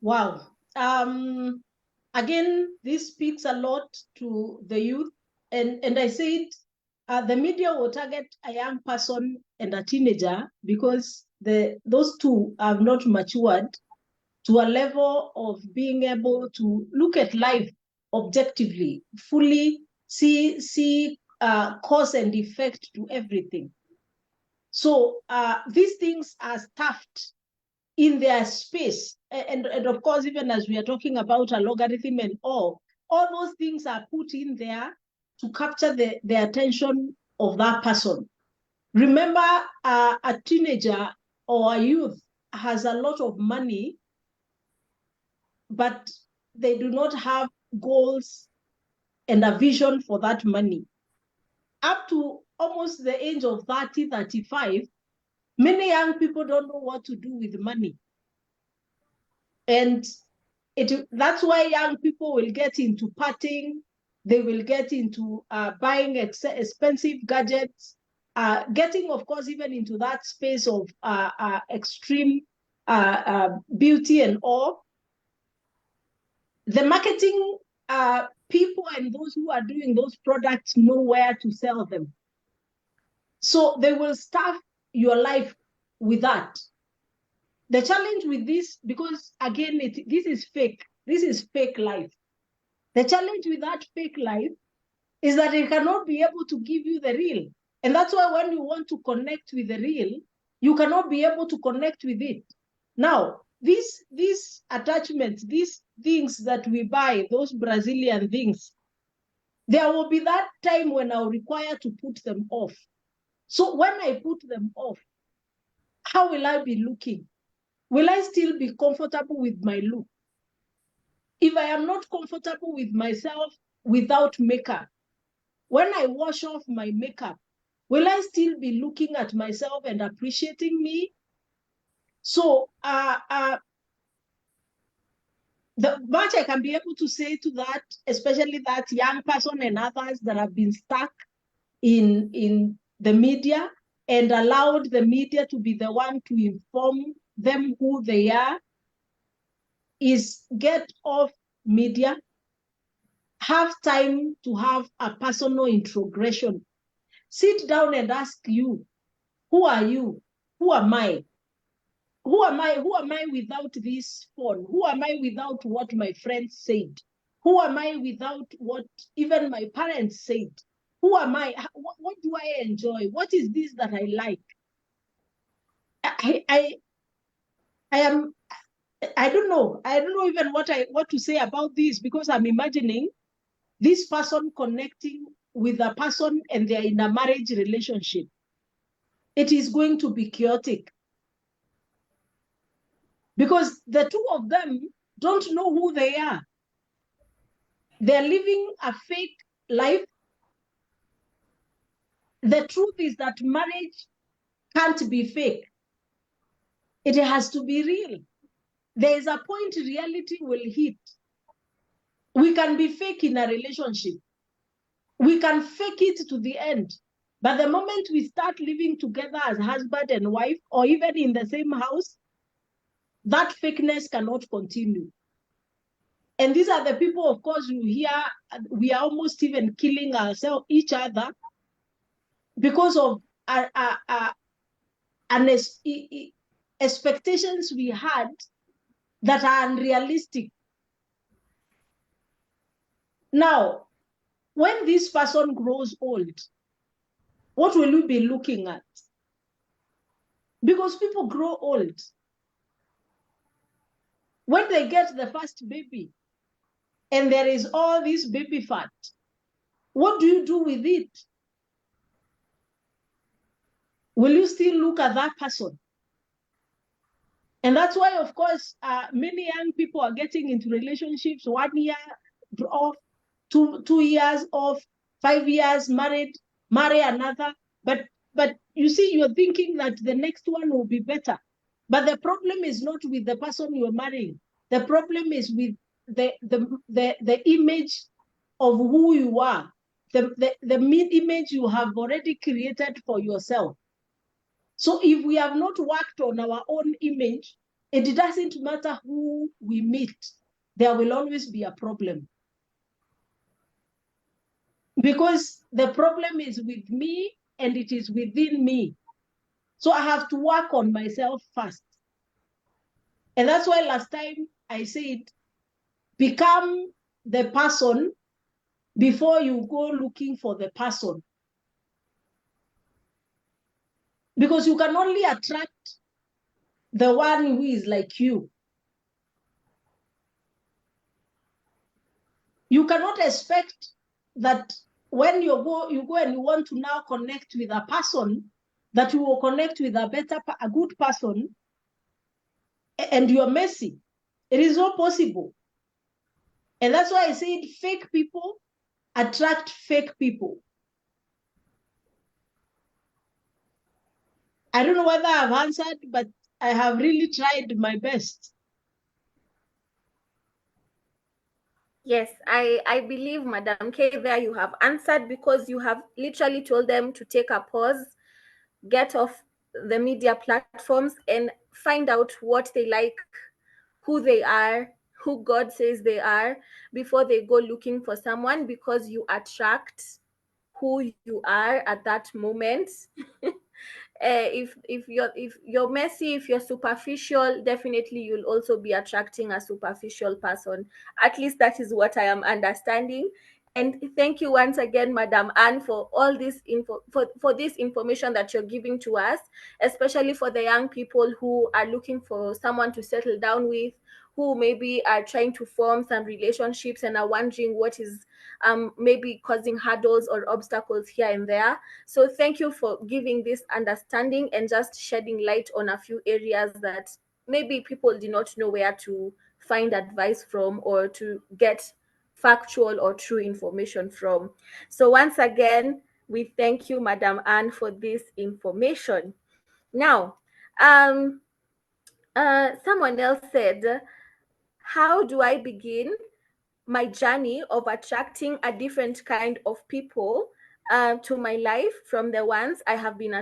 Wow. Again, this speaks a lot to the youth. And I said, the media will target a young person and a teenager because those two have not matured to a level of being able to look at life objectively, fully see cause and effect to everything. So these things are stuffed in their space. And of course, even as we are talking about a logarithm and all those things are put in there to capture the attention of that person. Remember, a teenager or a youth has a lot of money, but they do not have goals and a vision for that money. Up to almost the age of 30, 35, many young people don't know what to do with money. And that's why young people will get into partying, they will get into buying expensive gadgets, getting, of course, even into that space of extreme beauty and all. The marketing people and those who are doing those products know where to sell them. So they will stuff your life with that. The challenge with this, because again, this is fake life. The challenge with that fake life is that it cannot be able to give you the real. And that's why when you want to connect with the real, you cannot be able to connect with it. Now, these attachments, these things that we buy, those Brazilian things, there will be that time when I'll require to put them off. So when I put them off, how will I be looking? Will I still be comfortable with my look? If I am not comfortable with myself without makeup, when I wash off my makeup, will I still be looking at myself and appreciating me? So the much I can be able to say to that, especially that young person and others that have been stuck in the media and allowed the media to be the one to inform them who they are is get off media, have time to have a personal introgression. Sit down and ask you, who are you? Who am I? Who am I? Who am I without this phone? Who am I without what my friends said? Who am I without what even my parents said? Who am I? What do I enjoy? What is this that I like? I am, I don't know. I don't know even what to say about this, because I'm imagining this person connecting with a person and they're in a marriage relationship. It is going to be chaotic, because the two of them don't know who they are. They're living a fake life. The truth is that marriage can't be fake. It has to be real. There is a point reality will hit. We can be fake in a relationship. We can fake it to the end. But the moment we start living together as husband and wife, or even in the same house, that fakeness cannot continue. And these are the people, of course, you hear, we are almost even killing ourselves, each other, because of expectations we had that are unrealistic. Now, when this person grows old, what will we be looking at? Because people grow old. When they get the first baby, and there is all this baby fat, what do you do with it? Will you still look at that person? And that's why, of course, many young people are getting into relationships, 1 year off, 2 years off, 5 years married, marry another. But you see, you're thinking that the next one will be better. But the problem is not with the person you're marrying. The problem is with the image of who you are, the image you have already created for yourself. So if we have not worked on our own image, it doesn't matter who we meet, there will always be a problem. Because the problem is with me and it is within me. So I have to work on myself first. And that's why last time I said, become the person before you go looking for the person. Because you can only attract the one who is like you. You cannot expect that when you go and you want to now connect with a person, that you will connect with a good person, and you're messy. It is not possible. And that's why I said fake people attract fake people. I don't know whether I've answered, but I have really tried my best. Yes, I believe, Madam K, there you have answered, because you have literally told them to take a pause, get off the media platforms, and find out what they like, who they are, who God says they are, before they go looking for someone, because you attract who you are at that moment. If you're messy, if you're superficial, definitely you'll also be attracting a superficial person. At least that is what I am understanding. And thank you once again, Madam Anne, for all this for this information that you're giving to us, especially for the young people who are looking for someone to settle down with, who maybe are trying to form some relationships and are wondering what is maybe causing hurdles or obstacles here and there. So thank you for giving this understanding and just shedding light on a few areas that maybe people do not know where to find advice from or to get factual or true information from. So once again, we thank you, Madam Anne, for this information. Now, someone else said, how do I begin my journey of attracting a different kind of people to my life from the ones I have been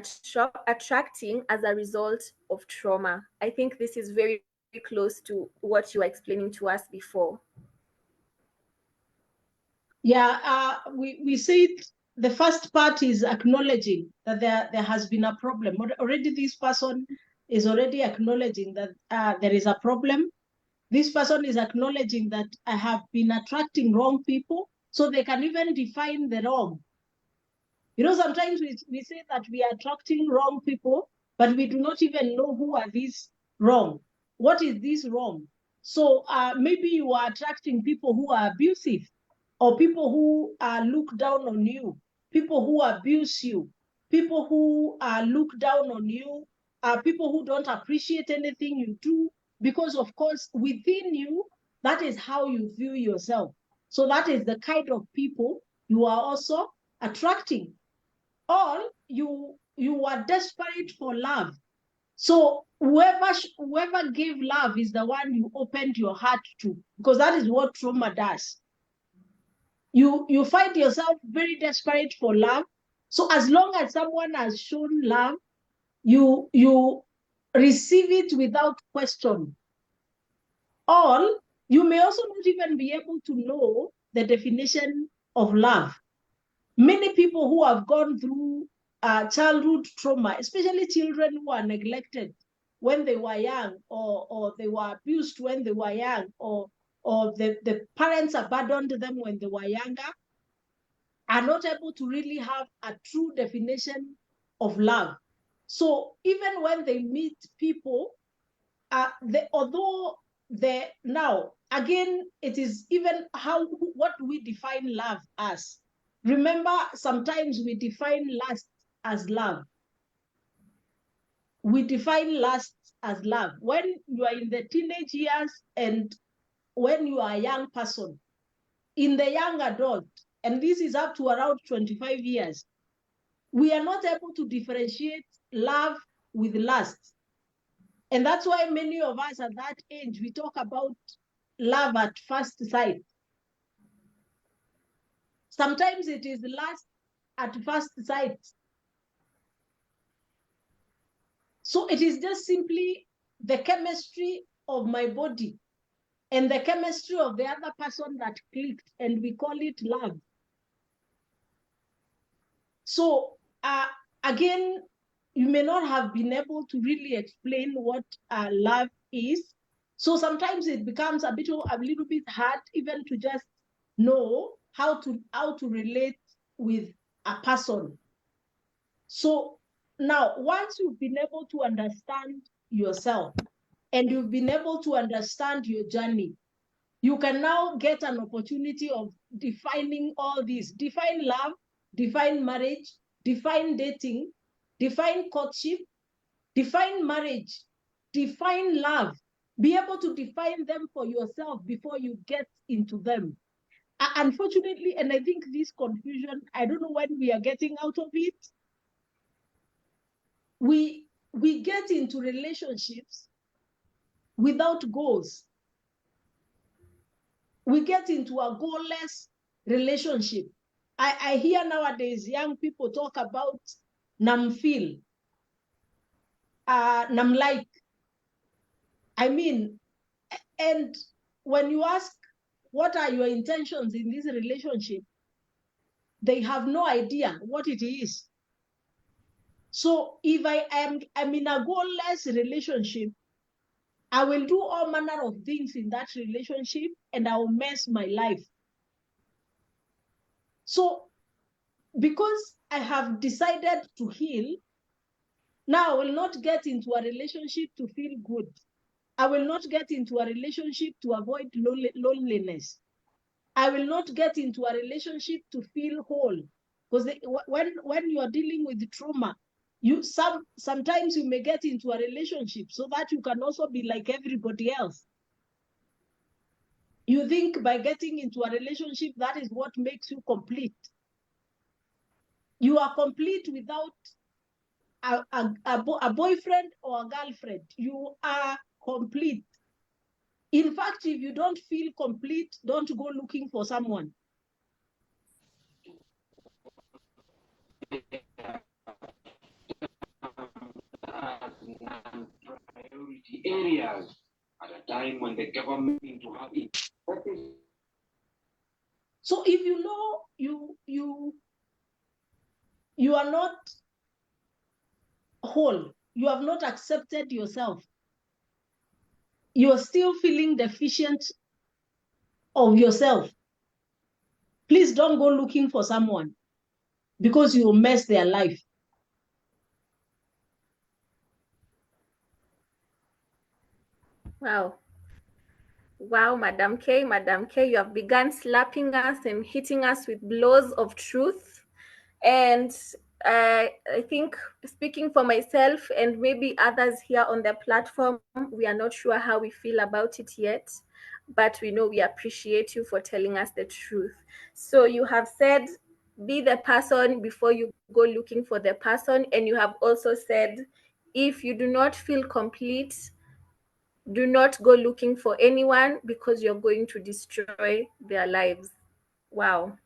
attracting as a result of trauma. I think this is very close to what you were explaining to us before. Yeah, we said the first part is acknowledging that there has been a problem. Already this person is already acknowledging that there is a problem. This person is acknowledging that I have been attracting wrong people, so they can even define the wrong. You know, sometimes we say that we are attracting wrong people, but we do not even know who are these wrong. What is this wrong? So maybe you are attracting people who are abusive, or people who look down on you, people who abuse you, people who look down on you, people who don't appreciate anything you do, because of course within you, that is how you view yourself. So that is the kind of people you are also attracting. Or you are desperate for love. So whoever gave love is the one you opened your heart to, because that is what trauma does. You find yourself very desperate for love. So as long as someone has shown love, you receive it without question. Or you may also not even be able to know the definition of love. Many people who have gone through childhood trauma, especially children who are neglected when they were young, or they were abused when they were young, or the parents abandoned them when they were younger, are not able to really have a true definition of love. So even when they meet people, although now again, it is even what we define love as. Remember, sometimes we define lust as love. We define lust as love. When you are in the teenage years and when you are a young person, in the young adult, and this is up to around 25 years, we are not able to differentiate love with lust. And that's why many of us at that age, we talk about love at first sight. Sometimes it is lust at first sight. So it is just simply the chemistry of my body and the chemistry of the other person that clicked, and we call it love. So again, you may not have been able to really explain what love is. So sometimes it becomes a little bit hard even to just know how to relate with a person. So now, once you've been able to understand yourself and you've been able to understand your journey, you can now get an opportunity of defining all these. Define love, define marriage, define dating, define courtship, define marriage, define love. Be able to define them for yourself before you get into them. Unfortunately, and I think this confusion, I don't know when we are getting out of it. We get into relationships without goals. We get into a goalless relationship. I hear nowadays young people talk about namfeel, namlike. I mean, and when you ask what are your intentions in this relationship, they have no idea what it is. So if I'm in a goalless relationship, I will do all manner of things in that relationship and I will mess my life. So because I have decided to heal, now I will not get into a relationship to feel good. I will not get into a relationship to avoid loneliness. I will not get into a relationship to feel whole. Because when you are dealing with trauma, sometimes you may get into a relationship so that you can also be like everybody else. You think by getting into a relationship, that is what makes you complete. You are complete without a boyfriend or a girlfriend. You are complete. In fact, if you don't feel complete, don't go looking for someone. areas at a time when the government needs to have it. So if you know you are not whole, you have not accepted yourself, you are still feeling deficient of yourself, please don't go looking for someone, because you will mess their life. Wow. Wow, Madam K, you have begun slapping us and hitting us with blows of truth. And I think, speaking for myself and maybe others here on the platform, we are not sure how we feel about it yet, but we know we appreciate you for telling us the truth. So you have said, be the person before you go looking for the person. And you have also said, if you do not feel complete, do not go looking for anyone, because you're going to destroy their lives. Wow.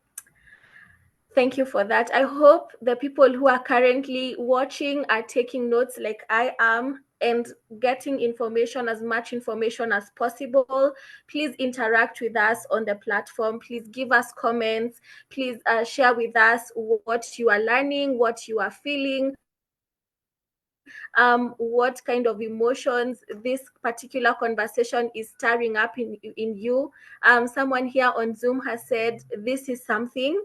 Thank you for that. I hope the people who are currently watching are taking notes like I am and getting information, as much information as possible. Please interact with us on the platform. Please give us comments. Please share with us what you are learning, what you are feeling, what kind of emotions this particular conversation is stirring up in you. Someone here on Zoom has said, this is something.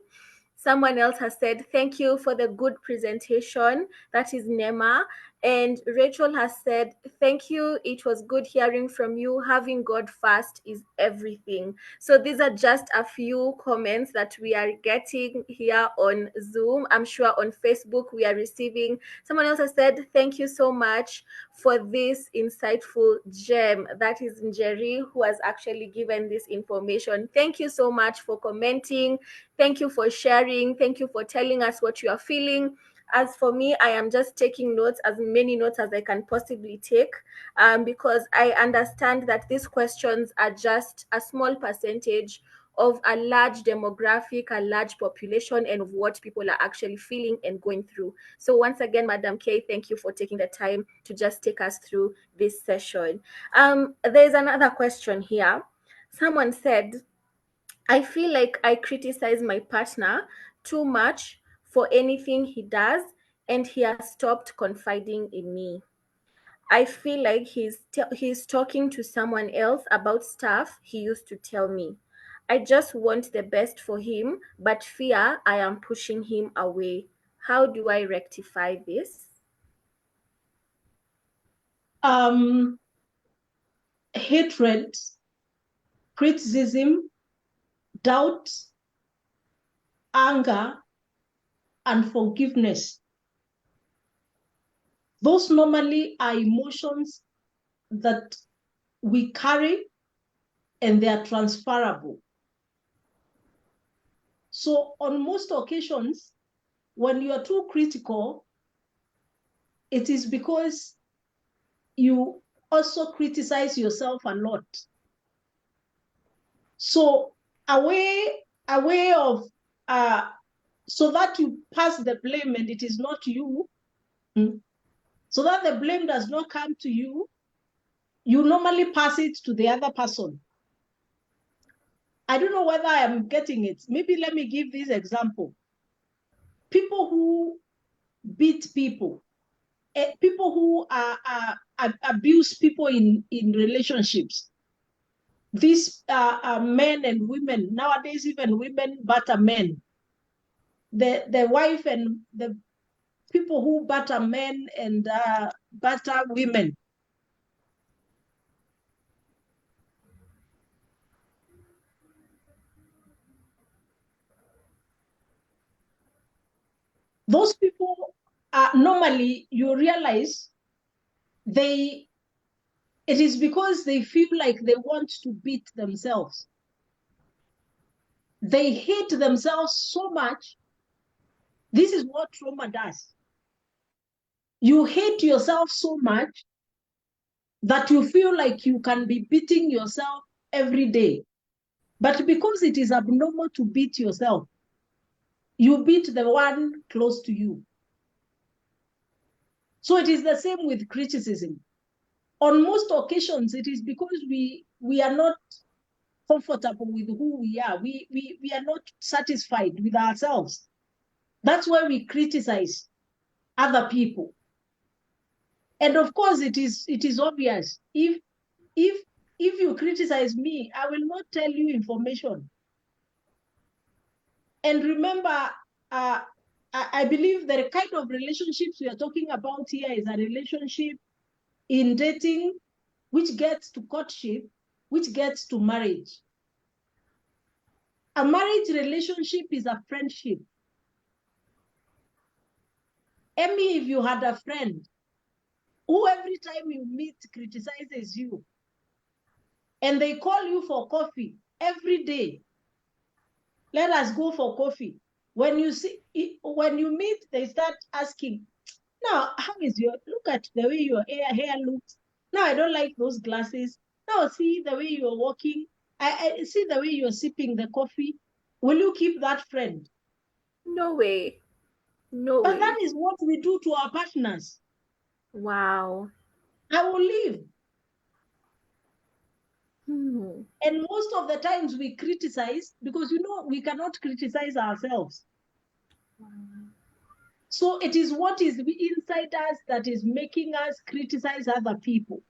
Someone else has said, thank you for the good presentation. That is Nema. And Rachel has said, thank you. It was good hearing from you. Having God first is everything. So these are just a few comments that we are getting here on Zoom. I'm sure on Facebook we are receiving. Someone else has said, thank you so much for this insightful gem. That is Njeri, who has actually given this information. Thank you so much for commenting. Thank you for sharing. Thank you for telling us what you are feeling. As for me, I am just taking notes, as many notes as I can possibly take, because I understand that these questions are just a small percentage of a large demographic, a large population, and of what people are actually feeling and going through. So once again, Madam K, thank you for taking the time to just take us through this session. There's another question here. Someone said, I feel like I criticize my partner too much for anything he does, and he has stopped confiding in me. I feel like he's talking to someone else about stuff he used to tell me. I just want the best for him, but fear I am pushing him away. How do I rectify this? Hatred, criticism, doubt, anger, and forgiveness. Those normally are emotions that we carry, and they are transferable. So on most occasions, when you are too critical, it is because you also criticize yourself a lot. So a way of, so that you pass the blame and it is not you, so that the blame does not come to you, you normally pass it to the other person. I don't know whether I am getting it. Maybe let me give this example. People who beat people, people who abuse people in relationships. These men and women, nowadays even women batter men. The wife and the people who batter men and batter women. Those people, normally you realize it is because they feel like they want to beat themselves. They hate themselves so much. This is what trauma does. You hate yourself so much that you feel like you can be beating yourself every day. But because it is abnormal to beat yourself, you beat the one close to you. So it is the same with criticism. on most occasions, it is because we are not comfortable with who we are. We are not satisfied with ourselves. That's why we criticize other people. And of course, it is obvious. If you criticize me, I will not tell you information. And remember, I believe the kind of relationships we are talking about here is a relationship in dating, which gets to courtship, which gets to marriage. A marriage relationship is a friendship. Emmy, if you had a friend who every time you meet criticizes you, and they call you for coffee every day, let us go for coffee. When you meet, they start asking, now, how is look at the way your hair looks. Now, I don't like those glasses. Now, see the way you're walking. I see the way you're sipping the coffee. Will you keep that friend? No way. No But way. that is what we do to our partners. Wow. I will leave. And most of the times we criticize because, we cannot criticize ourselves. So it is what is inside us that is making us criticize other people.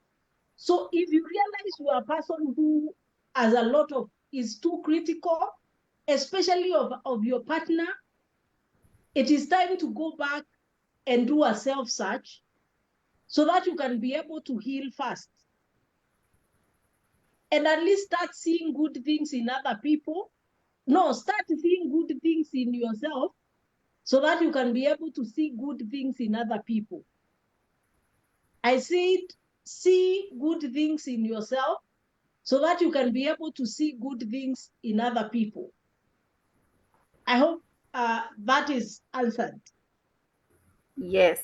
So if you realize you are a person who has is too critical, especially of your partner, it is time to go back and do a self-search so that you can be able to heal fast. And at least start seeing good things in other people. No, start seeing good things in yourself so that you can be able to see good things in other people. I said, see good things in yourself so that you can be able to see good things in other people. I hope that is answered. yes,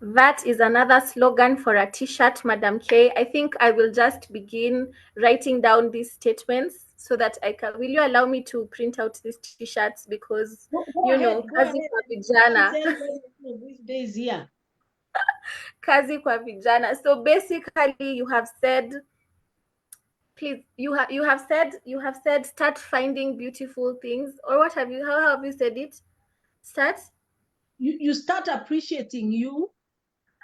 that is another slogan for a t-shirt, Madam K. I think I will just begin writing down these statements so that I can. Will you allow me to print out these t-shirts? Because Go ahead. kazi kwa vijana. These days here. Kazi kwa vijana. So basically, you have said, please, you have said start finding beautiful things, or what have you? How have you said it? Start. You start appreciating you.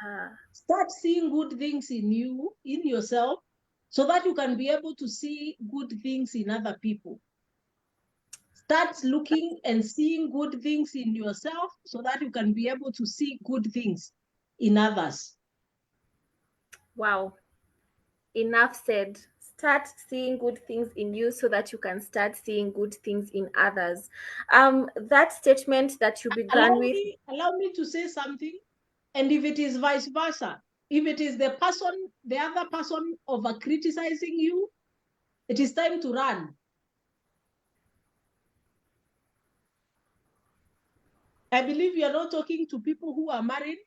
Ah. Start seeing good things in you, in yourself, so that you can be able to see good things in other people. Start looking and seeing good things in yourself so that you can be able to see good things in others. Wow. Enough said. Start seeing good things in you so that you can start seeing good things in others. That statement that you began with. Allow me to say something. And if it is vice versa, if it is the other person over criticizing you, it is time to run. I believe we are not talking to people who are married.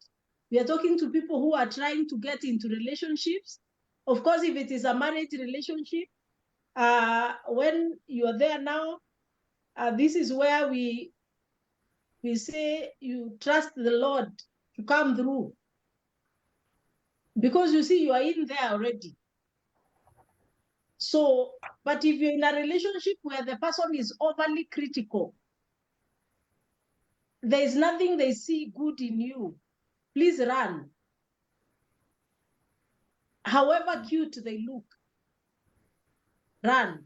We are talking to people who are trying to get into relationships. Of course, if it is a marriage relationship, when you are there now, this is where we say you trust the Lord to come through. Because you see, you are in there already. So, but if you're in a relationship where the person is overly critical, there is nothing they see good in you, please run. However cute they look, run.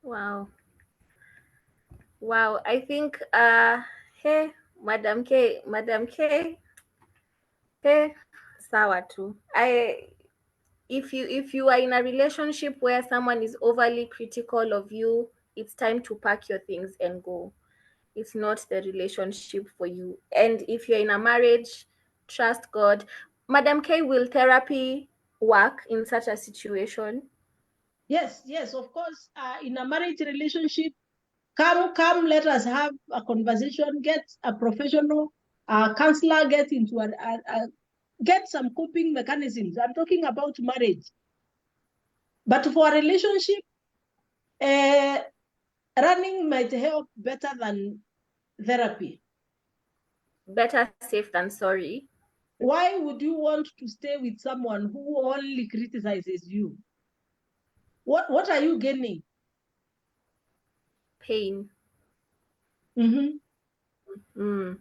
Wow. Wow. I think, hey, Madam K, hey, sawa tu. If you are in a relationship where someone is overly critical of you, it's time to pack your things and go. It's not the relationship for you. And if you're in a marriage, trust God. Madam K, will therapy work in such a situation? Yes, of course. In a marriage relationship, come, let us have a conversation, get a professional counselor, get some coping mechanisms. I'm talking about marriage. But for a relationship, running might help better than therapy. Better safe than sorry. Why would you want to stay with someone who only criticizes you? What are you gaining? Pain. Mm-hmm.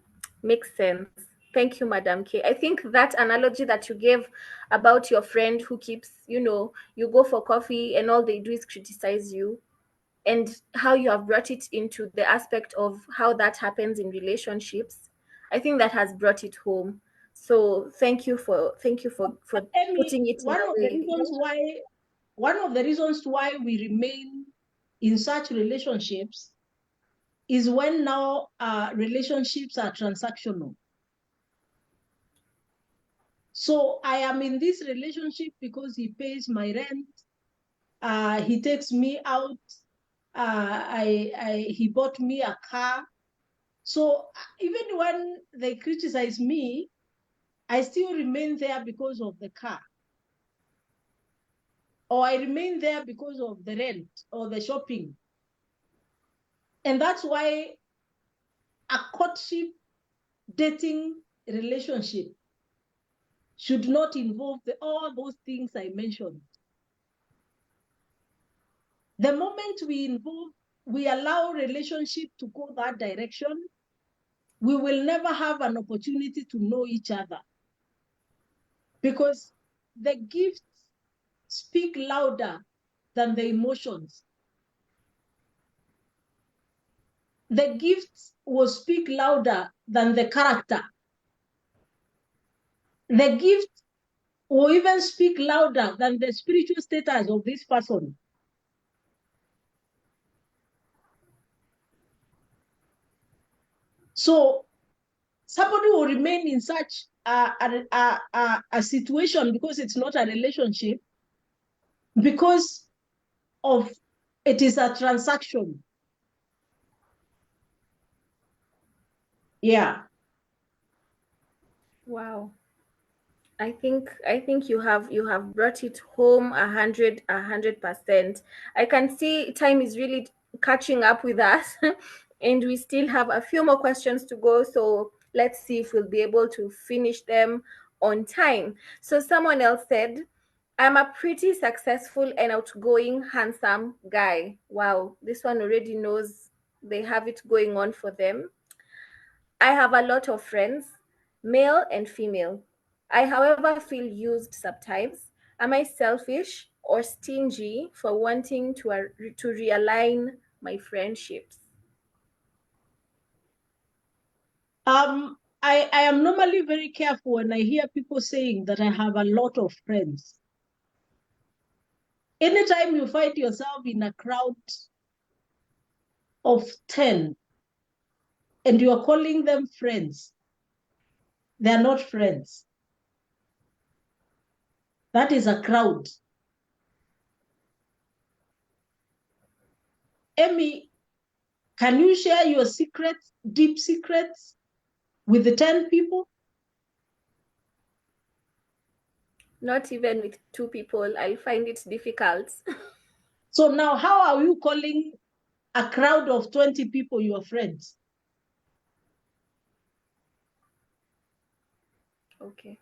Makes sense. Thank you, Madam K. I think that analogy that you gave about your friend who keeps, you go for coffee and all they do is criticize you, and how you have brought it into the aspect of how that happens in relationships. I think that has brought it home. So thank you for Amy, putting it in a way. one of the reasons why we remain in such relationships is when now relationships are transactional. So I am in this relationship because he pays my rent, he takes me out, he bought me a car. So even when they criticize me, I still remain there because of the car. Or I remain there because of the rent or the shopping. And that's why a courtship, dating relationship should not involve all those things I mentioned. The moment we allow relationship to go that direction, we will never have an opportunity to know each other. Because the gifts speak louder than the emotions. The gifts will speak louder than the character. The gift will even speak louder than the spiritual status of this person. So somebody will remain in such a situation because it's not a relationship, because of it is a transaction. Yeah. Wow. I think you have brought it home 100%. I can see time is really catching up with us, and we still have a few more questions to go. So let's see if we'll be able to finish them on time. So someone else said, "I'm a pretty successful and outgoing, handsome guy." Wow, this one already knows they have it going on for them. "I have a lot of friends, male and female. I, however, feel used sometimes. Am I selfish or stingy for wanting to realign my friendships?" I am normally very careful when I hear people saying that I have a lot of friends. Anytime you find yourself in a crowd of 10 and you are calling them friends, they are not friends. That is a crowd. Amy, can you share your secrets, deep secrets, with the 10 people? Not even with two people. I'll find it difficult. So now, how are you calling a crowd of 20 people your friends? Okay.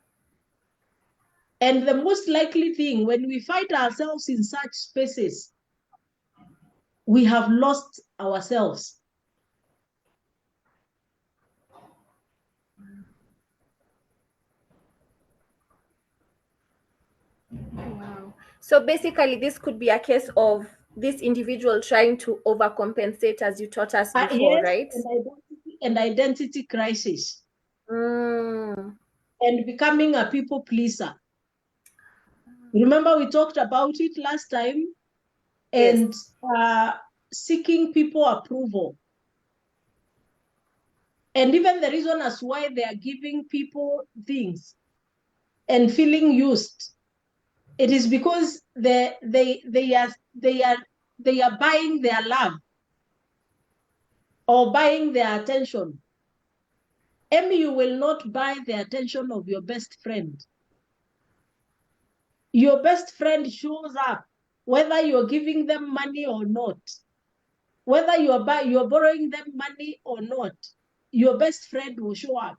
And the most likely thing, when we find ourselves in such spaces, we have lost ourselves. Wow. So basically, this could be a case of this individual trying to overcompensate, as you taught us before, Yes, right? and identity crisis, Mm, and becoming a people pleaser. Remember, we talked about it last time, yes. and seeking people approval. And even the reason as why they are giving people things and feeling used, it is because they are buying their love or buying their attention. Amy, you will not buy the attention of your best friend. Your best friend shows up whether you're giving them money or not, whether you're borrowing them money or not. Your best friend will show up.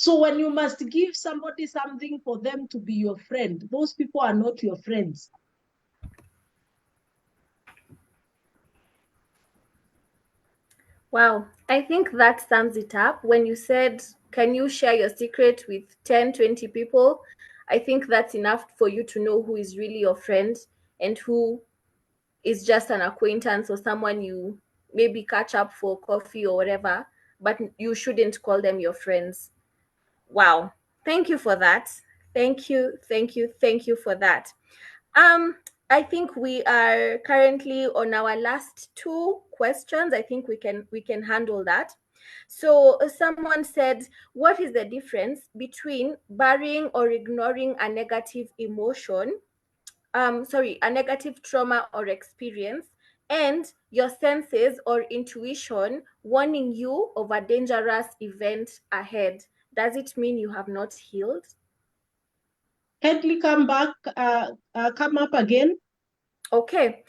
So when you must give somebody something for them to be your friend, those people are not your friends. Wow, I think that sums it up. When you said, can you share your secret with 10, 20 people? I think that's enough for you to know who is really your friend and who is just an acquaintance or someone you maybe catch up for coffee or whatever, but you shouldn't call them your friends. Wow. Thank you for that. Thank you, thank you, thank you for that. Um, I think we are currently on our last two questions. I think we can handle that. So someone said, what is the difference between burying or ignoring a negative emotion, a negative trauma or experience, and your senses or intuition warning you of a dangerous event ahead? Does it mean you have not healed? Kindly come back, come up again. Okay.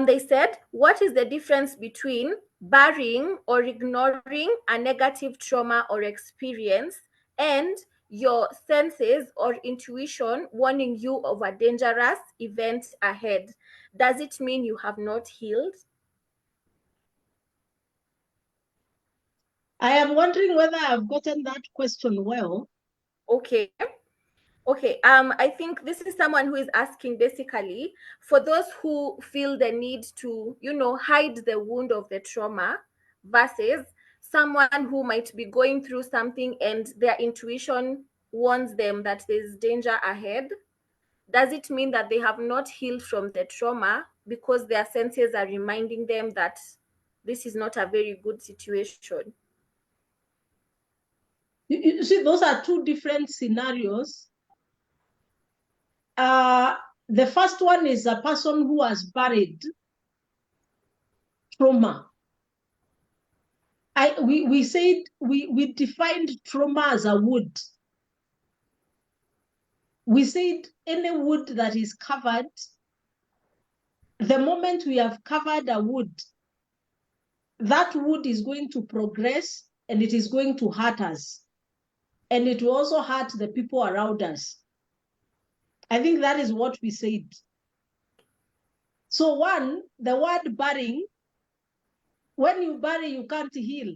They said, what is the difference between burying or ignoring a negative trauma or experience and your senses or intuition warning you of a dangerous event ahead? Does it mean you have not healed? I am wondering whether I've gotten that question well. Okay. Okay, I think this is someone who is asking basically for those who feel the need to, hide the wound of the trauma versus someone who might be going through something and their intuition warns them that there's danger ahead. Does it mean that they have not healed from the trauma because their senses are reminding them that this is not a very good situation? You see, those are two different scenarios. The first one is a person who has buried trauma. We said we defined trauma as a wood. We said any wood that is covered, the moment we have covered a wood, that wood is going to progress and it is going to hurt us. And it will also hurt the people around us. I think that is what we said. So one, the word burying, when you bury, you can't heal.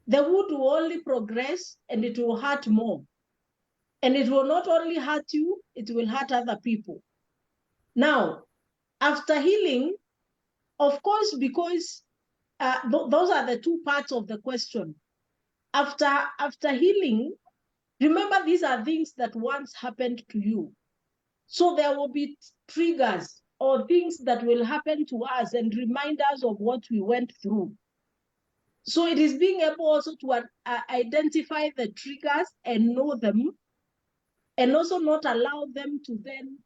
The wood will only progress and it will hurt more. And it will not only hurt you, it will hurt other people. Now, after healing, of course, because those are the two parts of the question. After healing, remember, these are things that once happened to you. So there will be triggers or things that will happen to us and remind us of what we went through. So it is being able also to identify the triggers and know them, and also not allow them to then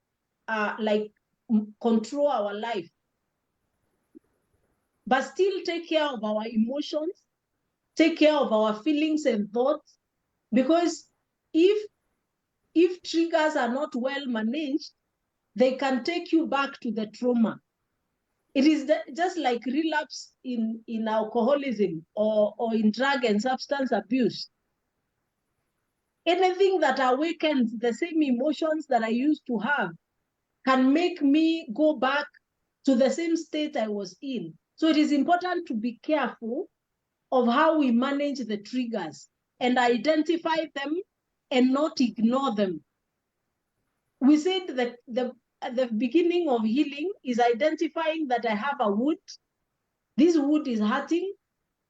control our life, but still take care of our emotions, take care of our feelings and thoughts, because if triggers are not well managed, they can take you back to the trauma. It is just like relapse in alcoholism or in drug and substance abuse. Anything that awakens the same emotions that I used to have can make me go back to the same state I was in. So it is important to be careful of how we manage the triggers and identify them and not ignore them. We said that the beginning of healing is identifying that I have a wound. This wound is hurting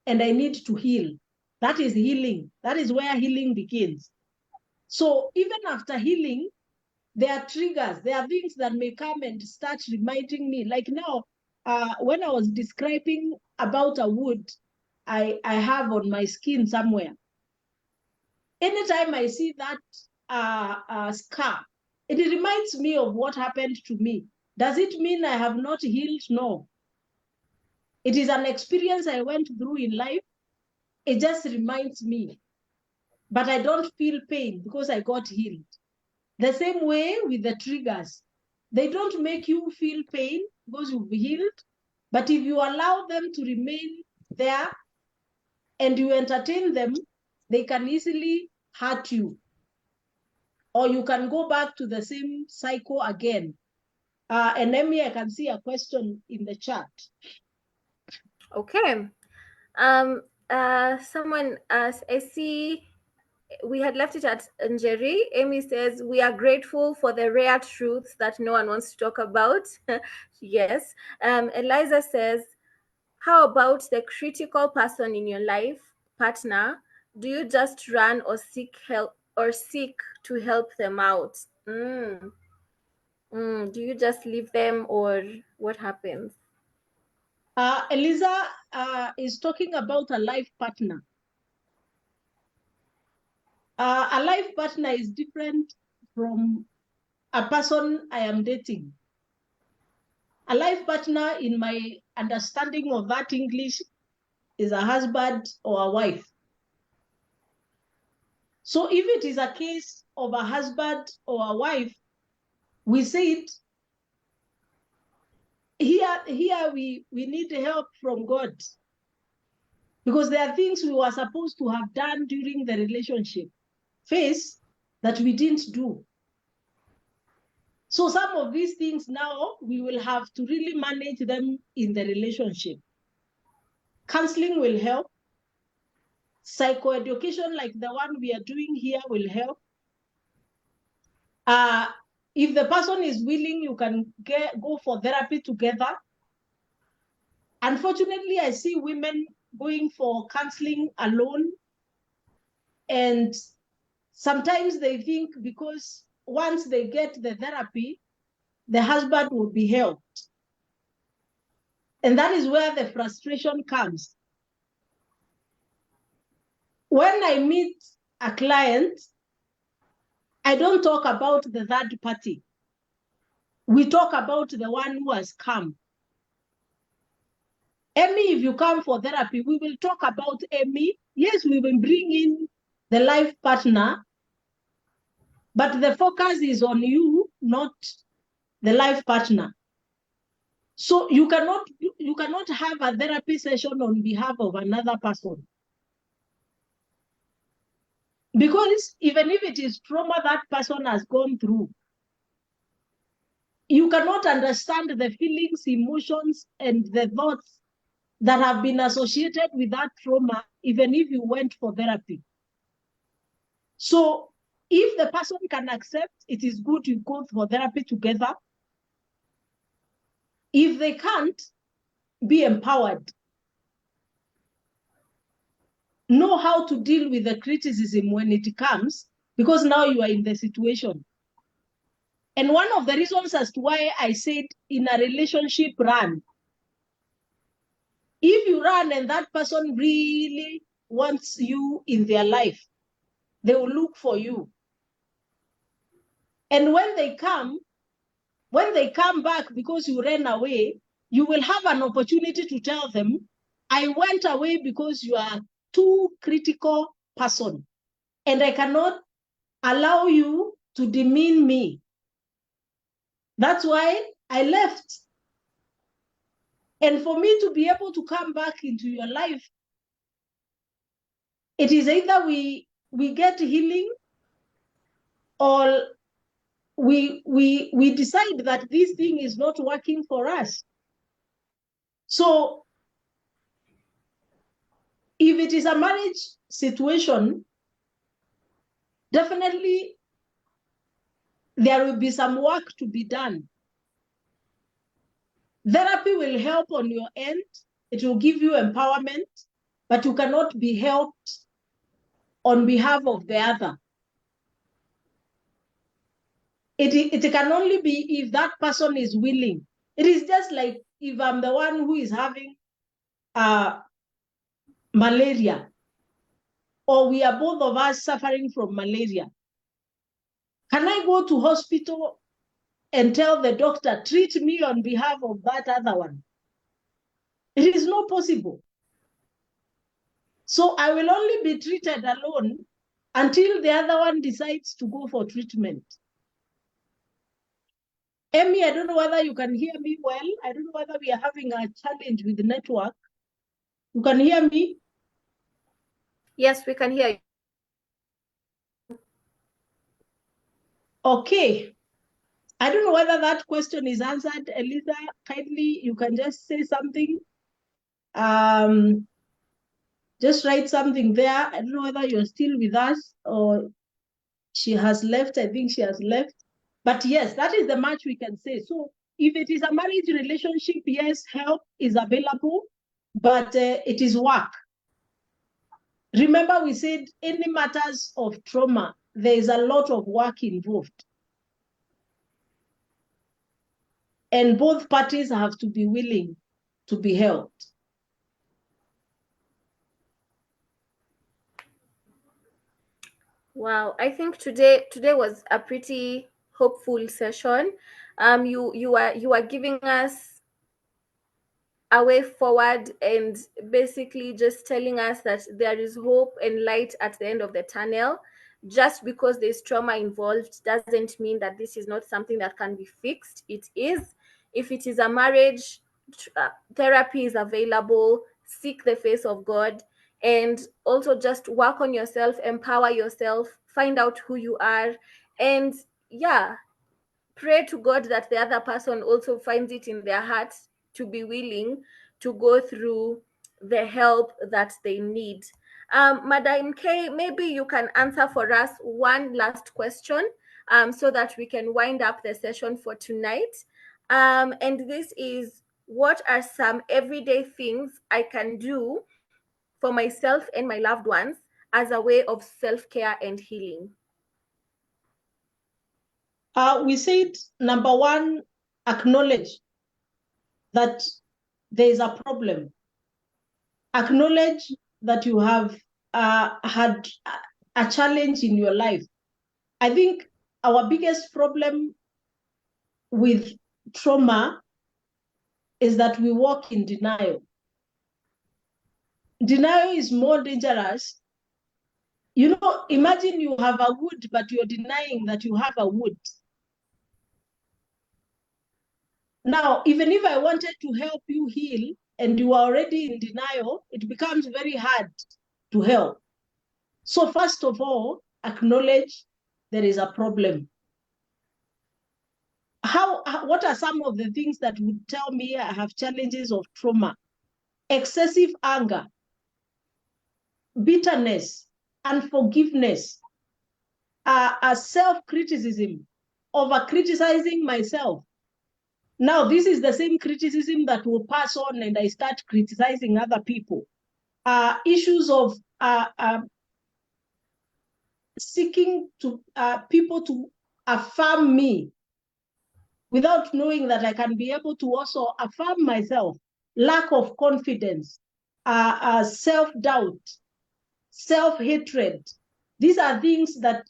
and I need to heal. That is healing. That is where healing begins. So even after healing, there are triggers. There are things that may come and start reminding me. Like now, when I was describing about a wound I have on my skin somewhere, anytime I see that scar, it reminds me of what happened to me. Does it mean I have not healed? No. It is an experience I went through in life. It just reminds me. But I don't feel pain because I got healed. The same way with the triggers. They don't make you feel pain because you've healed. But if you allow them to remain there and you entertain them, they can easily hurt you, or you can go back to the same cycle again. And Emmy, I can see a question in the chat. Okay. Someone, I see we had left it at Njeri. Amy says, we are grateful for the rare truths that no one wants to talk about. Yes. Eliza says, how about the critical person in your life, partner? Do you just run or seek help or seek to help them out? Do you just leave them, or what happens? Eliza is talking about a life partner. A life partner is different from a person I am dating. A life partner, in my understanding of that English, is a husband or a wife. So if it is a case of a husband or a wife, we say it, here we need help from God, because there are things we were supposed to have done during the relationship phase that we didn't do. So some of these things now we will have to really manage them in the relationship. Counseling will help. Psychoeducation like the one we are doing here will help. If the person is willing, you can go for therapy together. Unfortunately, I see women going for counseling alone. And sometimes they think because once they get the therapy, the husband will be helped. And that is where the frustration comes. When I meet a client, I don't talk about the third party. We talk about the one who has come. Emmy, if you come for therapy, we will talk about Emmy. Yes, we will bring in the life partner, but the focus is on you, not the life partner. So you cannot have a therapy session on behalf of another person. Because even if it is trauma that person has gone through, you cannot understand the feelings, emotions, and the thoughts that have been associated with that trauma, even if you went for therapy. So if the person can accept, it is good you go for therapy together. If they can't, be empowered. Know how to deal with the criticism when it comes, because now you are in the situation. And one of the reasons as to why I said in a relationship, run. If you run and that person really wants you in their life, they will look for you. And when they come back because you ran away, you will have an opportunity to tell them, I went away because you are too critical person, and I cannot allow you to demean me. That's why I left. And for me to be able to come back into your life, it is either we get healing, or we decide that this thing is not working for us. So if it is a marriage situation, definitely there will be some work to be done. Therapy will help on your end. It will give you empowerment, but you cannot be helped on behalf of the other. It can only be if that person is willing. It is just like if I'm the one who is having malaria, or we are both of us suffering from malaria. Can I go to hospital and tell the doctor, treat me on behalf of that other one? It is not possible. So I will only be treated alone until the other one decides to go for treatment. Emmy, I don't know whether you can hear me well. I don't know whether we are having a challenge with the network. You can hear me? Yes, we can hear you. Okay. I don't know whether that question is answered. Eliza, kindly, you can just say something. Just write something there. I don't know whether you're still with us or she has left. I think she has left. But yes, that is the much we can say. So if it is a marriage relationship, yes, help is available, but it is work. Remember, we said any matters of trauma, there is a lot of work involved. And both parties have to be willing to be helped. Wow, I think today was a pretty hopeful session. You are giving us a way forward and basically just telling us that there is hope and light at the end of the tunnel. Just because there's trauma involved doesn't mean that this is not something that can be fixed. It is. If it is a marriage, therapy is available. Seek the face of God, and also just work on yourself, empower yourself, find out who you are, and yeah, pray to God that the other person also finds it in their heart to be willing to go through the help that they need. Madam K, maybe you can answer for us one last question so that we can wind up the session for tonight. And this is, what are some everyday things I can do for myself and my loved ones as a way of self-care and healing? We said, number one, acknowledge that there is a problem. Acknowledge that you have had a challenge in your life. I think our biggest problem with trauma is that we walk in denial. Denial is more dangerous. You know, imagine you have a wood, but you're denying that you have a wood. Now, even if I wanted to help you heal and you are already in denial, it becomes very hard to help. So first of all, acknowledge there is a problem. What are some of the things that would tell me I have challenges of trauma? Excessive anger, bitterness, unforgiveness, self-criticism, over-criticizing myself. Now, this is the same criticism that will pass on and I start criticizing other people. Issues of seeking to people to affirm me without knowing that I can be able to also affirm myself. Lack of confidence, self-doubt, self-hatred. These are things that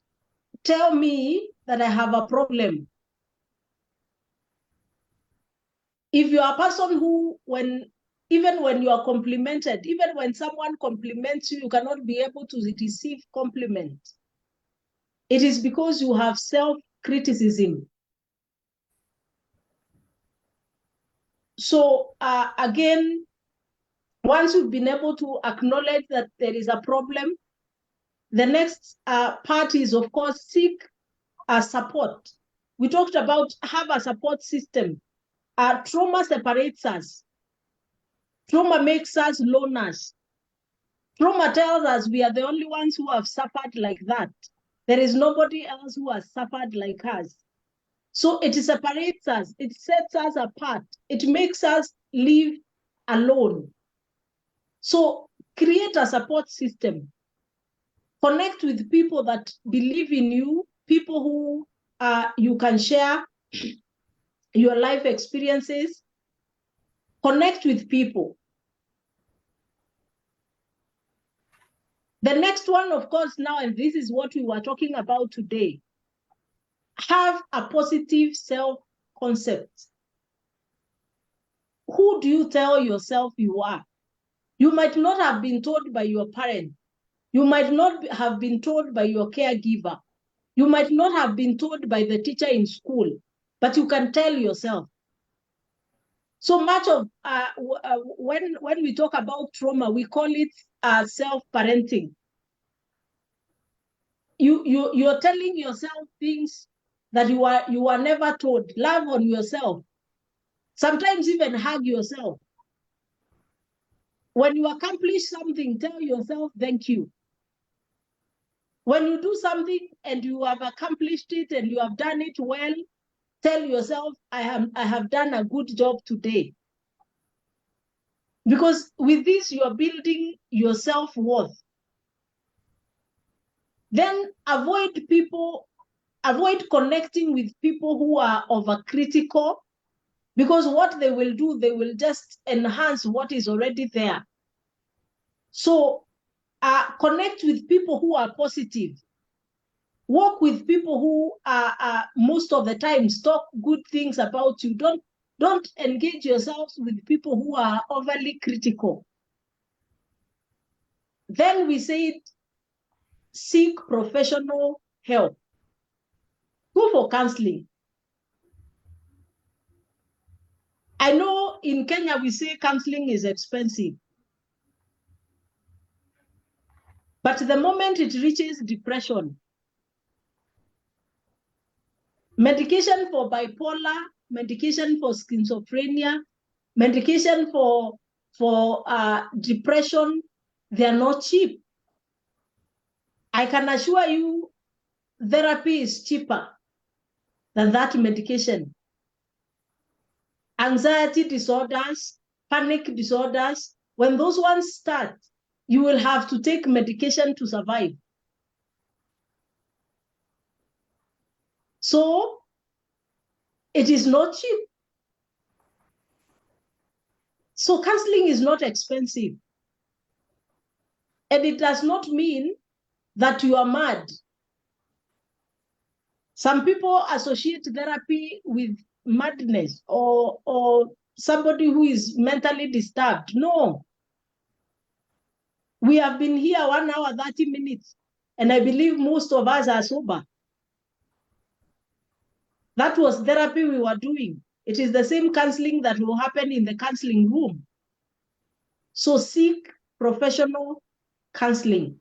tell me that I have a problem. If you are a person who, even when you are complimented, even when someone compliments you, you cannot be able to receive compliment. It is because you have self-criticism. So again, once you've been able to acknowledge that there is a problem, the next part is, of course, seek support. We talked about have a support system. Trauma separates us. Trauma makes us loners. Trauma tells us we are the only ones who have suffered like that. There is nobody else who has suffered like us. So it separates us. It sets us apart. It makes us live alone. So create a support system. Connect with people that believe in you, people who you can share your life experiences. Connect with people. The next one, of course, now, and this is what we were talking about today, have a positive self-concept. Who do you tell yourself you are? You might not have been told by your parent. You might not have been told by your caregiver. You might not have been told by the teacher in school, but you can tell yourself. So much of when we talk about trauma, we call it self-parenting. You're telling yourself things that you are never told. Love on yourself. Sometimes even hug yourself. When you accomplish something, tell yourself thank you. When you do something and you have accomplished it and you have done it well, tell yourself, I have done a good job today. Because with this, you are building your self-worth. Then avoid connecting with people who are overcritical, because what they will do, they will just enhance what is already there. So connect with people who are positive. Work with people who are most of the time talk good things about you. Don't engage yourselves with people who are overly critical. Then we said, seek professional help. Go for counseling. I know in Kenya we say counseling is expensive. But the moment it reaches depression, medication for bipolar, medication for schizophrenia, medication for depression, they are not cheap. I can assure you, therapy is cheaper than that medication. Anxiety disorders, panic disorders, when those ones start, you will have to take medication to survive. So it is not cheap. So counseling is not expensive. And it does not mean that you are mad. Some people associate therapy with madness or somebody who is mentally disturbed. No. We have been here 1 hour, 30 minutes, and I believe most of us are sober. That was therapy we were doing. It is the same counseling that will happen in the counseling room. So seek professional counseling.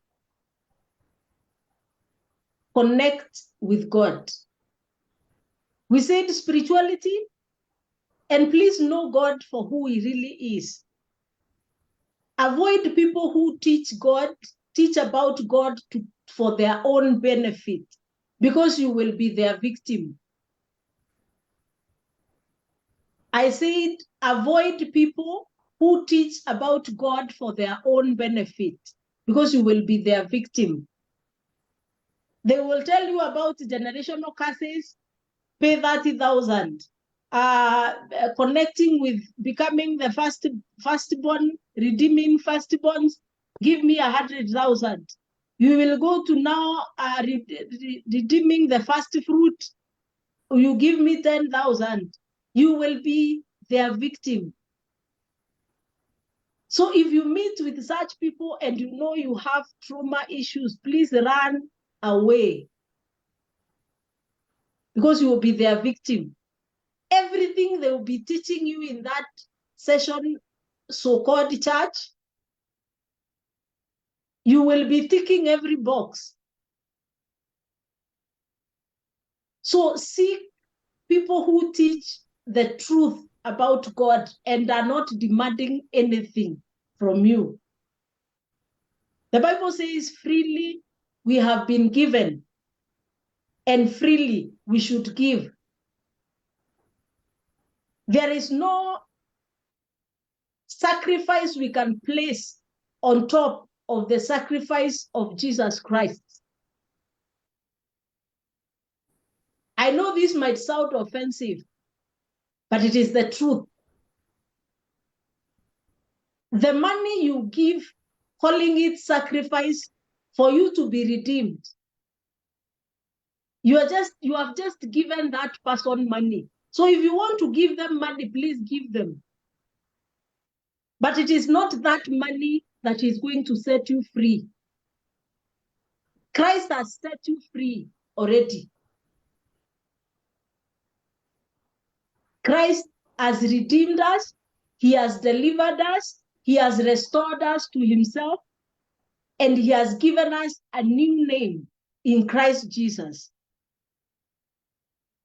Connect with God. We said spirituality, and please know God for who he really is. Avoid people who teach about God for their own benefit, because you will be their victim. I said, avoid people who teach about God for their own benefit, because you will be their victim. They will tell you about generational curses, pay 30,000, connecting with becoming the firstborn, redeeming firstborns, give me 100,000. You will go to now redeeming the first fruit, you give me 10,000. You will be their victim. So if you meet with such people and you know you have trauma issues, please run away, because you will be their victim. Everything they will be teaching you in that session, so-called church, you will be ticking every box. So seek people who teach the truth about God and are not demanding anything from you. The Bible says, freely we have been given, and freely we should give. There is no sacrifice we can place on top of the sacrifice of Jesus Christ. I know this might sound offensive, but it is the truth. The money you give, calling it sacrifice for you to be redeemed, you have just given that person money. So if you want to give them money, please give them. But it is not that money that is going to set you free. Christ has set you free already. Christ has redeemed us. He has delivered us. He has restored us to himself. And he has given us a new name in Christ Jesus.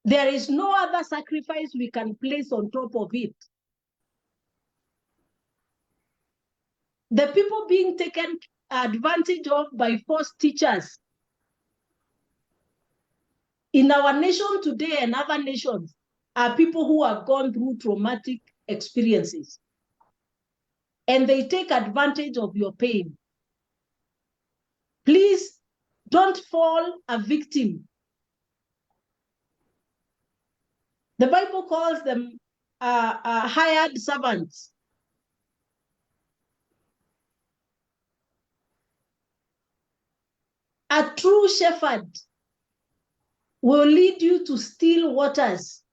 There is no other sacrifice we can place on top of it. The people being taken advantage of by false teachers in our nation today and other nations are people who have gone through traumatic experiences. And they take advantage of your pain. Please don't fall a victim. The Bible calls them hired servants. A true shepherd will lead you to still waters,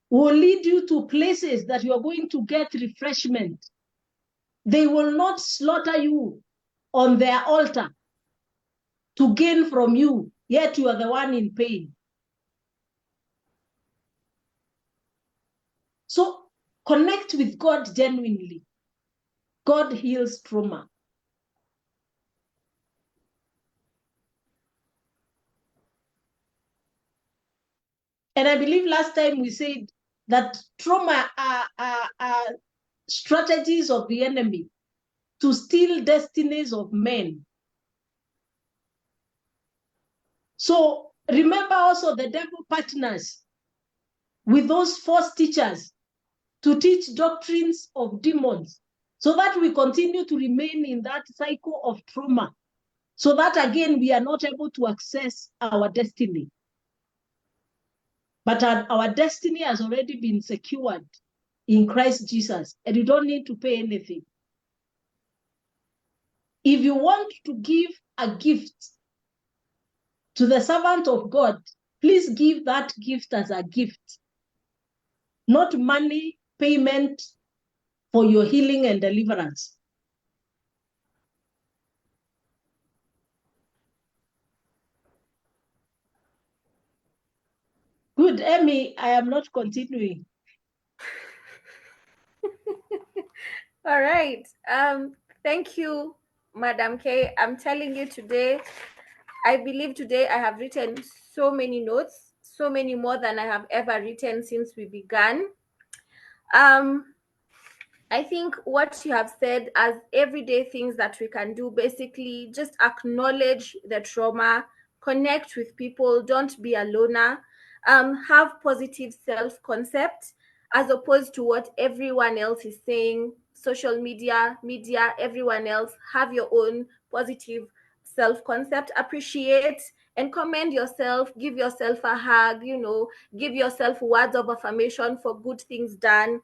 will lead you to places that you are going to get refreshment. They will not slaughter you on their altar to gain from you, yet you are the one in pain. So connect with God genuinely. God heals trauma. And I believe last time we said that trauma are strategies of the enemy to steal destinies of men. So remember also the devil partners with those false teachers to teach doctrines of demons so that we continue to remain in that cycle of trauma, so that again we are not able to access our destiny. But our destiny has already been secured in Christ Jesus, and you don't need to pay anything. If you want to give a gift to the servant of God, please give that gift as a gift, not money payment for your healing and deliverance. Good, Emmy, I am not continuing. All right. Thank you, Madam K. I'm telling you today, I believe today I have written so many notes, so many more than I have ever written since we began. I think what you have said as everyday things that we can do, basically just acknowledge the trauma, connect with people, don't be a loner, have positive self-concept as opposed to what everyone else is saying, social media, everyone else. Have your own positive self-concept, appreciate and commend yourself, give yourself a hug, give yourself words of affirmation for good things done.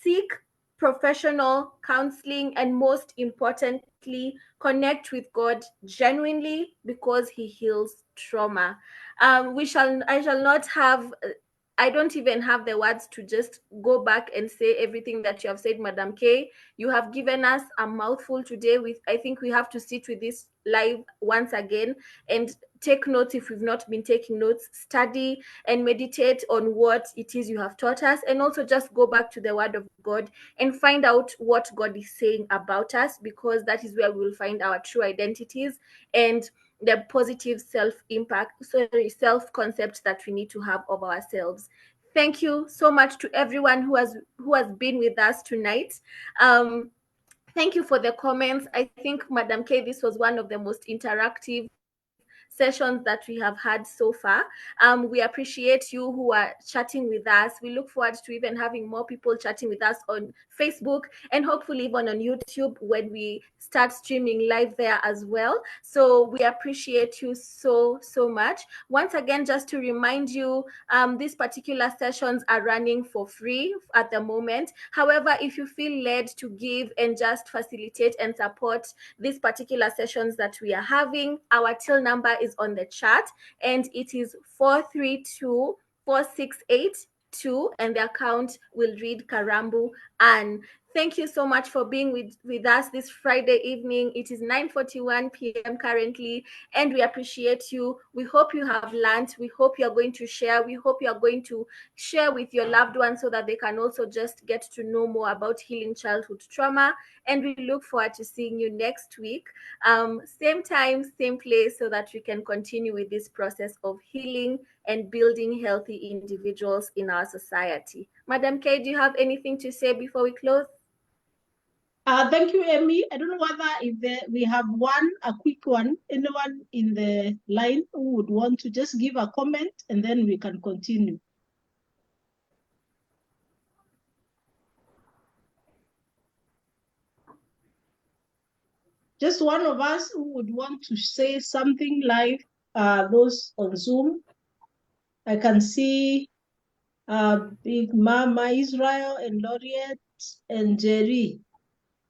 Seek professional counseling, and most importantly, connect with God genuinely, because He heals trauma. I shall not have, I don't even have the words to just go back and say everything that you have said, Madam K. You have given us a mouthful today. I think we have to sit with this live once again and take notes if we've not been taking notes, study and meditate on what it is you have taught us, and also just go back to the Word of God and find out what God is saying about us, because that is where we will find our true identities and the positive self-concept that we need to have of ourselves. Thank you so much to everyone who has been with us tonight. Thank you for the comments. I think, Madam K, this was one of the most interactive sessions that we have had so far. We appreciate you who are chatting with us. We look forward to even having more people chatting with us on Facebook, and hopefully even on YouTube when we start streaming live there as well. So we appreciate you so much. Once again, just to remind you, these particular sessions are running for free at the moment. However, if you feel led to give and just facilitate and support these particular sessions that we are having, our till number is on the chat, and it is 432-468-2, and the account will read Karambu. And Thank you so much for being with us this Friday evening. It is 9:41 p.m. currently, and we appreciate you. We hope you have learned. We hope you are going to share. We hope you are going to share with your loved ones so that they can also just get to know more about healing childhood trauma. And we look forward to seeing you next week. Same time, same place, so that we can continue with this process of healing and building healthy individuals in our society. Madam K, do you have anything to say before we close? Thank you, Amy. I don't know whether we have a quick one, anyone in the line who would want to just give a comment, and then we can continue. Just one of us who would want to say something live, those on Zoom. I can see Big Mama Israel and Laureate and Jerry.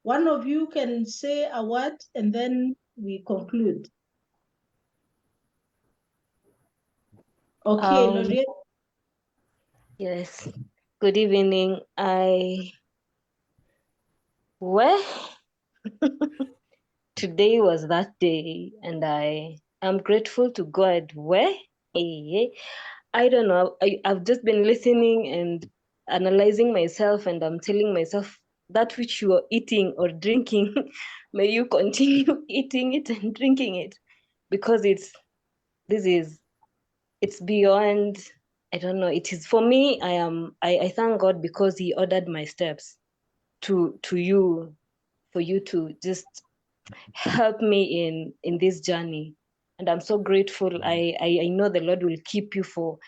One of you can say a word and then we conclude. Okay, Laureate. Yes. Good evening. Today was that day, and I am grateful to God. I don't know. I've just been listening and analyzing myself, and I'm telling myself that which you are eating or drinking, may you continue eating it and drinking it, because it's beyond. I don't know. It is for me. I thank God because He ordered my steps to you, for you to just help me in this journey. And I'm so grateful. I know the Lord will keep you for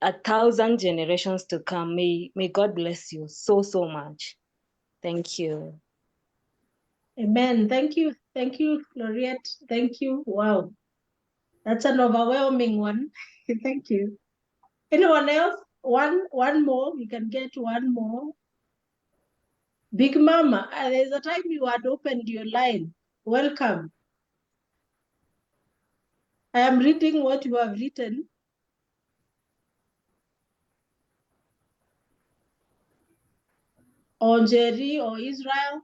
1,000 generations to come. May God bless you so much. Thank you. Amen. Thank you, Laureate. Thank you. Wow, that's an overwhelming one. Thank you. Anyone else? One more. We can get one more. Big Mama, there's a time you had opened your line. Welcome. I am reading what you have written. Or Jerry or Israel,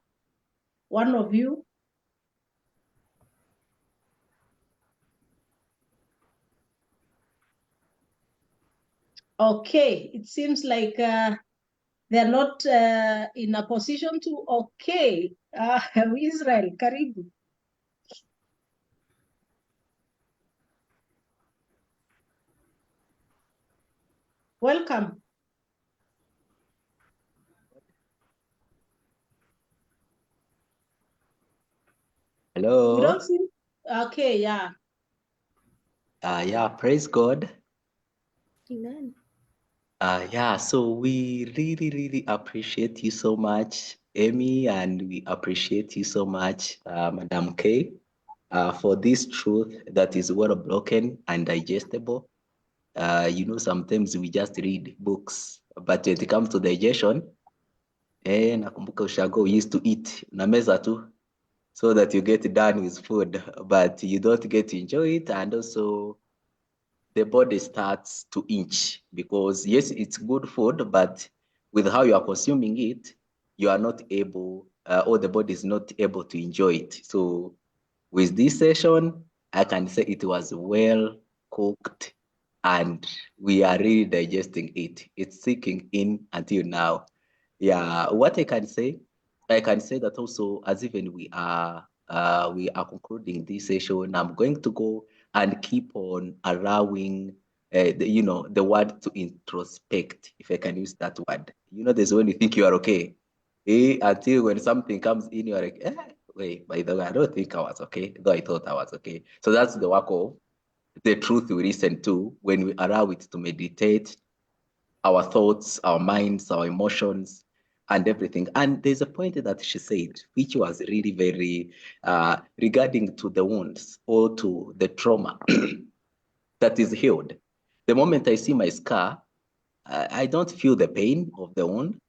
one of you. Okay, it seems like they're not in a position to. Okay, Israel, karibu. Welcome. Hello. We don't see. Okay, yeah. Yeah, praise God. Amen. Yeah, so we really appreciate you so much, Amy, and we appreciate you so much, Madam K, for this truth that is well broken and digestible. Sometimes we just read books, but when it comes to digestion, nakumbuka ushago, we used to eat na meza tu, so that you get done with food, but you don't get to enjoy it, and also the body starts to inch, because yes, it's good food, but with how you are consuming it, you are not able, or the body is not able to enjoy it. So with this session, I can say it was well cooked and we are really digesting it. It's sinking in until now. Yeah, what I can say that also, as even we are concluding this session, I'm going to go and keep on allowing the word to introspect, if I can use that word. There's when you think you are okay, until when something comes in, you're like, wait, by the way, I don't think I was okay, though I thought I was okay. So that's the work of the truth we listen to when we allow it to meditate our thoughts, our minds, our emotions, and everything. And there's a point that she said, which was really very regarding to the wounds or to the trauma that is healed. The moment I see my scar, I don't feel the pain of the wound.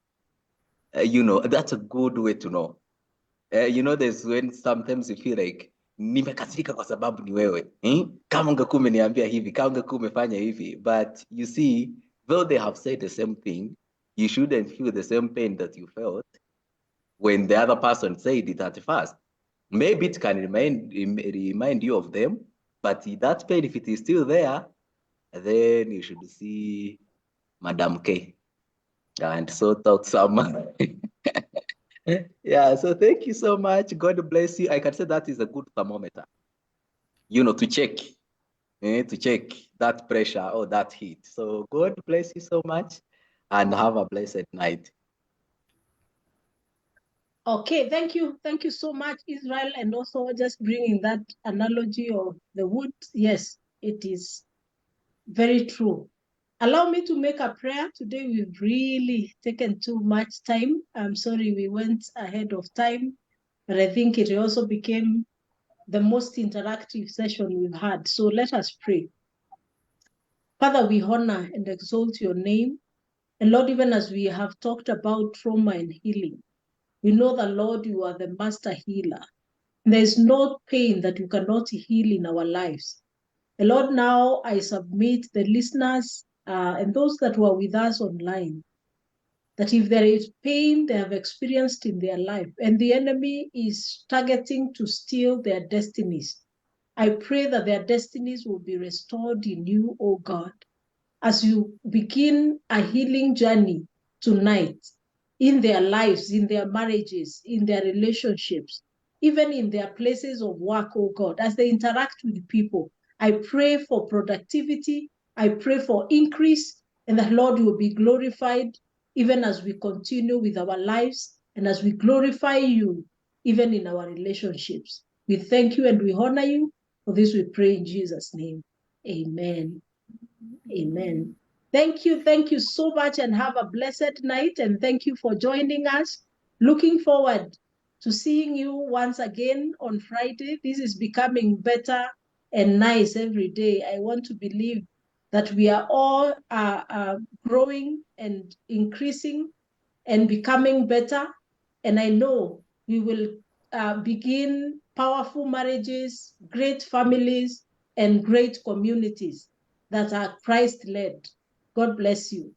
That's a good way to know. There's when sometimes you feel like nimekasirika kwa sababu ni wewe. Kama ungekuwa umeniambia hivi, kama ungekuwa umefanya hivi. But you see, though they have said the same thing, you shouldn't feel the same pain that you felt. when the other person said it at first. Maybe it can remind you of them, but that pain, if it is still there, then you should see Madam K and sort out some. Yeah, so thank you so much. God bless you. I can say that is a good thermometer, to check that pressure or that heat. So God bless you so much and have a blessed night. Okay, thank you so much, Israel, and also just bringing that analogy of the wood. Yes, it is very true. Allow me to make a prayer. Today we've really taken too much time. I'm sorry we went ahead of time, but I think it also became the most interactive session we've had. So let us pray. Father, we honor and exalt your name. And Lord, even as we have talked about trauma and healing, we know that, Lord, you are the master healer. There is no pain that you cannot heal in our lives. And Lord, now I submit the listeners and those that were with us online, that if there is pain they have experienced in their life and the enemy is targeting to steal their destinies, I pray that their destinies will be restored in you, O God, as you begin a healing journey tonight in their lives, in their marriages, in their relationships, even in their places of work, oh God, as they interact with people. I pray for productivity. I pray for increase, and that, Lord, you will be glorified even as we continue with our lives and as we glorify you even in our relationships. We thank you and we honor you. For this we pray in Jesus' name. Amen. Amen. Thank you so much, and have a blessed night, and thank you for joining us. Looking forward to seeing you once again on Friday. This is becoming better and nice every day. I want to believe that we are all growing and increasing and becoming better, and I know we will begin powerful marriages, great families, and great communities that are Christ-led. God bless you.